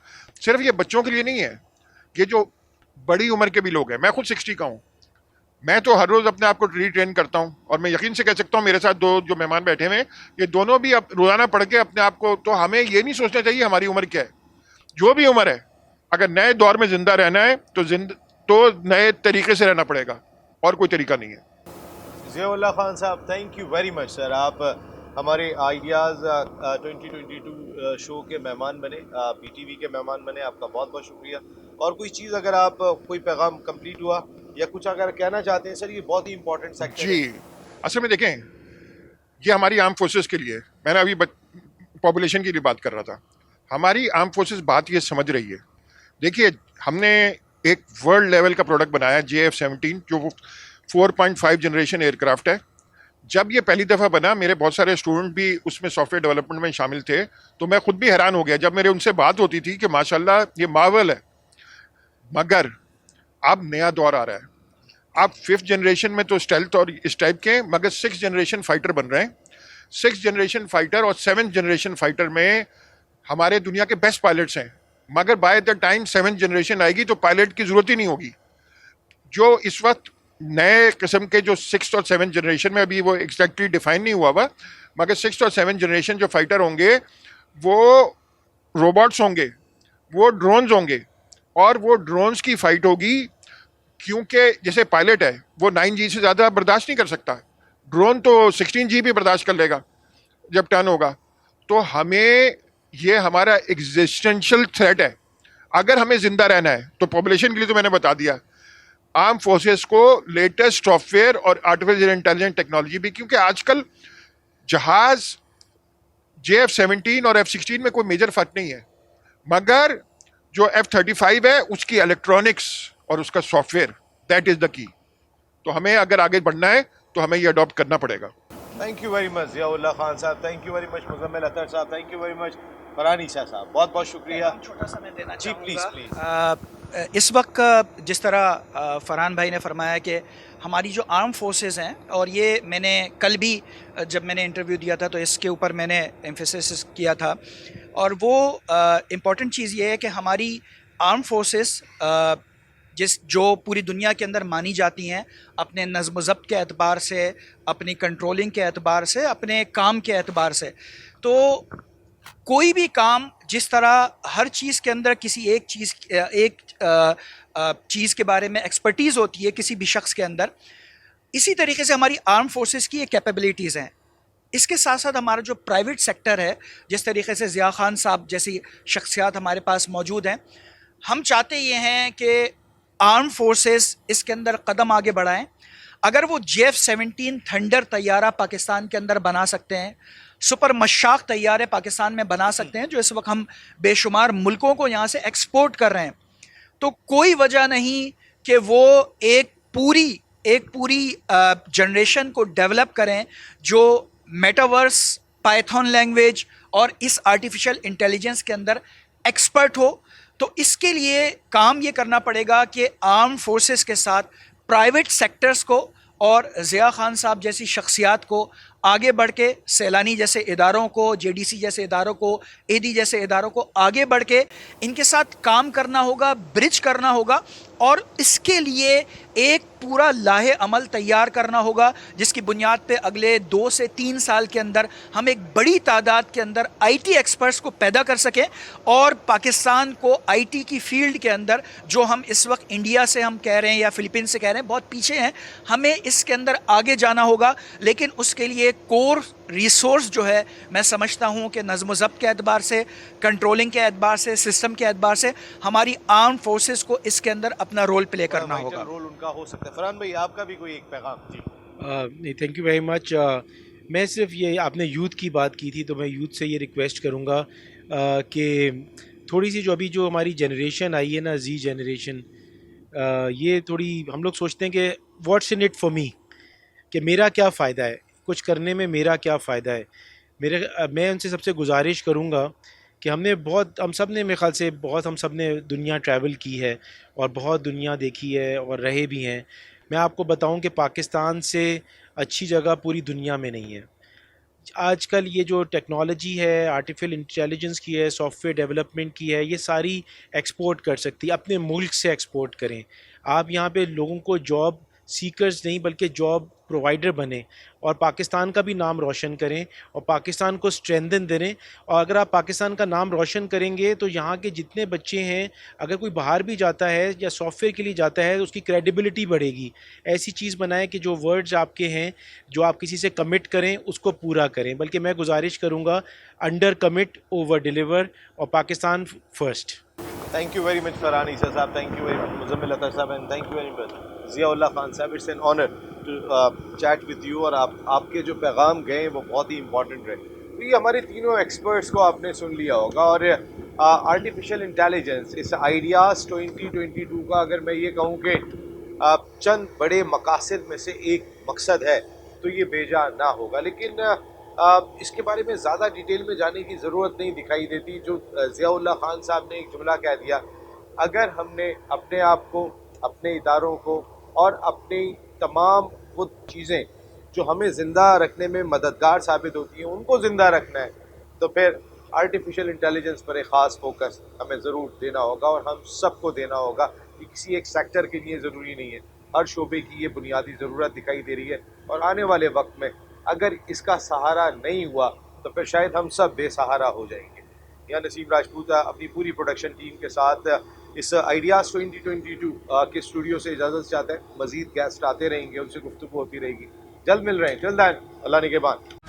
सिर्फ ये बच्चों के लिए नहीं है, ये जो बड़ी उम्र के भी लोग हैं, मैं खुद 60 का हूँ, मैं तो हर रोज़ अपने आप को रीट्रेन करता हूँ, और मैं यकीन से कह सकता हूँ मेरे साथ दो जो मेहमान बैठे हुए हैं, ये दोनों भी अब रोज़ाना पढ़ के अपने आप को, तो हमें ये नहीं सोचना चाहिए हमारी उम्र क्या है, जो भी उम्र है, अगर नए दौर में जिंदा रहना है तो नए तरीके से रहना पड़ेगा, और कोई तरीका नहीं है। Ziaullah Khan sahab, thank you very much sir. आप हमारे आइडियाज़ 2022 शो के मेहमान बने, BTV के मेहमान बने, आपका बहुत बहुत शुक्रिया। और कोई चीज़ अगर आप, कोई पैगाम कंप्लीट हुआ या कुछ अगर कहना चाहते हैं सर, ये बहुत ही इंपॉर्टेंट सेक्टर जी, असल में देखें, ये हमारी आर्म फोर्सेस के लिए, मैंने अभी पॉपुलेशन की भी बात कर रहा था, हमारी आर्म फोर्सेस बात ये समझ रही है। देखिए, हमने एक वर्ल्ड लेवल का प्रोडक्ट बनाया JF-17, जो 4.5 जनरेशन एयरक्राफ्ट है। जब ये पहली दफ़ा बना, मेरे बहुत सारे स्टूडेंट भी उसमें सॉफ्टवेयर डेवलपमेंट में शामिल थे, तो मैं खुद भी हैरान हो गया जब मेरे उनसे बात होती थी कि माशाल्लाह ये मार्वल है। मगर अब नया दौर आ रहा है, अब 5th जनरेशन में तो स्टेल्थ और इस टाइप के, मगर 6th जनरेशन फाइटर बन रहे हैं। 6th जनरेशन फाइटर और 7th जनरेशन फाइटर में हमारे दुनिया के बेस्ट पायलट्स हैं, मगर by the time 7th generation आएगी तो पायलट की ज़रूरत ही नहीं होगी। जो इस वक्त नए किस्म के जो 6th और 7th जनरेशन में, अभी वो एग्जैक्टली डिफाइन नहीं हुआ हुआ, मगर 6th और 7th जनरेशन जो फाइटर होंगे वो रोबोट्स होंगे, वो ड्रोन्स होंगे, और वो ड्रोन्स की फाइट होगी, क्योंकि जैसे पायलट है वो 9G से ज़्यादा बर्दाश्त नहीं कर सकता, ड्रोन तो 16G भी बर्दाश्त कर लेगा जब टर्न होगा। तो हमें ये हमारा एग्जिस्टेंशियल थ्रेट है। अगर हमें ज़िंदा रहना है तो पॉपुलेशन के लिए तो मैंने बता दिया, आर्म फोर्सेस को लेटेस्ट सॉफ्टवेयर और आर्टिफिशियल इंटेलिजेंस टेक्नोलॉजी भी, क्योंकि आजकल जहाज़ JF-17 और F-16 में कोई मेजर फ़र्क नहीं है, मगर जो F-35 है उसकी इलेक्ट्रॉनिक्स और उसका software, that is the key. तो हमें अगर आगे बढ़ना है तो हमें ये अडॉप्ट करना पड़ेगा। Thank you very much Ziaullah Khan sahab, thank you very much Muzammil Akhtar sahab, thank you very much Farhan Isa sahab, बहुत बहुत शुक्रिया। छोटा सा मैं देना जी, प्लीज़ चाहूँगा। इस वक्त जिस तरह फरहान भाई ने फरमाया कि हमारी जो आर्म फोर्सेस हैं, और ये मैंने कल भी जब मैंने इंटरव्यू दिया था तो इसके ऊपर मैंने एम्फेसिस किया था, और वो इम्पॉर्टेंट चीज़ ये है कि हमारी आर्म फोर्सेस जो पूरी दुनिया के अंदर मानी जाती हैं, अपने नज़्म ज़ब्त के एतबार से, अपनी कंट्रोलिंग के एतबार से, अपने काम के एतबार से, तो कोई भी काम जिस तरह हर चीज़ के अंदर किसी एक चीज़ के बारे में एक्सपर्टीज़ होती है किसी भी शख्स के अंदर, इसी तरीके से हमारी आर्म फोर्सेस की ये कैपेबिलिटीज़ हैं। इसके साथ साथ हमारा जो प्राइवेट सेक्टर है, जिस तरीके से ज़िया खान साहब जैसी शख्सियात हमारे पास मौजूद हैं, हम चाहते ये हैं कि आर्म फोर्सेस इसके अंदर कदम आगे बढ़ाएं। अगर वो JF-17 थंडर तैयारा पाकिस्तान के अंदर बना सकते हैं, सुपर मशाक तैयारे पाकिस्तान में बना सकते हैं, जो इस वक्त हम बेशुमार मुल्कों को यहाँ से एक्सपोर्ट कर रहे हैं, तो कोई वजह नहीं कि वो एक पूरी जनरेशन को डेवलप करें जो मेटावर्स, पाइथन लैंग्वेज और इस आर्टिफिशियल इंटेलिजेंस के अंदर एक्सपर्ट हो। तो इसके लिए काम ये करना पड़ेगा कि आर्म फोर्सेस के साथ प्राइवेट सेक्टर्स को और ज़िया खान साहब जैसी शख्सियात को आगे बढ़ के सैलानी जैसे इदारों को, जेडीसी जैसे इदारों को, एडी जैसे इदारों को आगे बढ़ के इनके साथ काम करना होगा, ब्रिज करना होगा और इसके लिए एक पूरा लाहे अमल तैयार करना होगा जिसकी बुनियाद पे अगले 2 से 3 साल के अंदर हम एक बड़ी तादाद के अंदर आईटी एक्सपर्ट्स को पैदा कर सकें और पाकिस्तान को आईटी की फील्ड के अंदर जो हम इस वक्त इंडिया से हम कह रहे हैं या फिलीपींस से कह रहे हैं बहुत पीछे हैं, हमें इसके अंदर आगे जाना होगा। लेकिन उसके लिए कोर रिसोर्स जो है मैं समझता हूँ कि नज़्म व ज़ब्त के एतबार से, कंट्रोलिंग के एतबार से, सिस्टम के एतबार से हमारी आर्म फोर्सेस को इसके अंदर अपना रोल प्ले करना होगा। रोल उनका हो सकता है। फरहान भाई आपका भी कोई एक पैगाम? जी नहीं, थैंक यू वेरी मच। मैं सिर्फ ये, आपने यूथ की बात की थी तो मैं यूथ से ये रिक्वेस्ट करूँगा कि थोड़ी सी जो अभी जो हमारी जनरेशन आई है ना, जी जनरेशन, ये थोड़ी हम लोग सोचते हैं कि what's in it for me, कि मेरा क्या फ़ायदा है, कुछ करने में मेरा क्या फ़ायदा है। मैं उनसे सबसे गुजारिश करूँगा कि हम सब ने मेरे ख्याल से हम सब ने दुनिया ट्रैवल की है और बहुत दुनिया देखी है और रहे भी हैं। मैं आपको बताऊं कि पाकिस्तान से अच्छी जगह पूरी दुनिया में नहीं है। आजकल ये जो टेक्नोलॉजी है, आर्टिफिशियल इंटेलिजेंस की है, सॉफ्टवेयर डेवलपमेंट की है, ये सारी एक्सपोर्ट कर सकती है। अपने मुल्क से एक्सपोर्ट करें। आप यहाँ पे लोगों को जॉब सीकर्स नहीं बल्कि जॉब प्रोवाइडर बने और पाकिस्तान का भी नाम रोशन करें और पाकिस्तान को स्ट्रेंथन दें। और अगर आप पाकिस्तान का नाम रोशन करेंगे तो यहाँ के जितने बच्चे हैं, अगर कोई बाहर भी जाता है या सॉफ्टवेयर के लिए जाता है तो उसकी क्रेडिबिलिटी बढ़ेगी। ऐसी चीज़ बनाएं कि जो वर्ड्स आपके हैं, जो आप किसी से कमिट करें उसको पूरा करें। बल्कि मैं गुजारिश करूँगा, अंडर कमिट ओवर डिलीवर और Pakistan first. Thank you very much Farhan Isa sahab, thank you very much Muzammil Athar sahab, and thank you very much Ziaullah Khan sahab. It's an honour to chat with you और आपके जो पैगाम गए वो बहुत ही इंपॉर्टेंट रहे। तो ये हमारे तीनों एक्सपर्ट्स को आपने सुन लिया होगा और आर्टिफिशियल इंटेलिजेंस, इस आइडियाज़ 2022 का अगर मैं ये कहूँ कि चंद बड़े मकासद में से एक मकसद है तो ये बेजा ना होगा। लेकिन इसके बारे में ज़्यादा डिटेल में जाने की ज़रूरत नहीं दिखाई देती। जो ज़ियाउल्लाह खान साहब ने एक जुमला कह दिया, अगर हमने अपने आप को, अपने इदारों को और अपनी तमाम वो चीज़ें जो हमें ज़िंदा रखने में मददगार साबित होती हैं उनको ज़िंदा रखना है तो फिर आर्टिफिशियल इंटेलिजेंस पर एक ख़ास फोकस हमें ज़रूर देना होगा और हम सबको देना होगा। कि किसी एक सेक्टर के लिए ज़रूरी नहीं है, हर शोबे की ये बुनियादी ज़रूरत दिखाई दे रही है और आने वाले वक्त में अगर इसका सहारा नहीं हुआ तो फिर शायद हम सब बेसहारा हो जाएंगे। यहाँ नसीम राजपूत अपनी पूरी प्रोडक्शन टीम के साथ इस आइडियाज़ 2022 के स्टूडियो से इजाज़त चाहते हैं। मज़ीद गेस्ट आते रहेंगे, उनसे गुफ्तगू होती रहेगी। जल्द मिल रहे हैं, जल्द आए, अल्लाह निगहबान।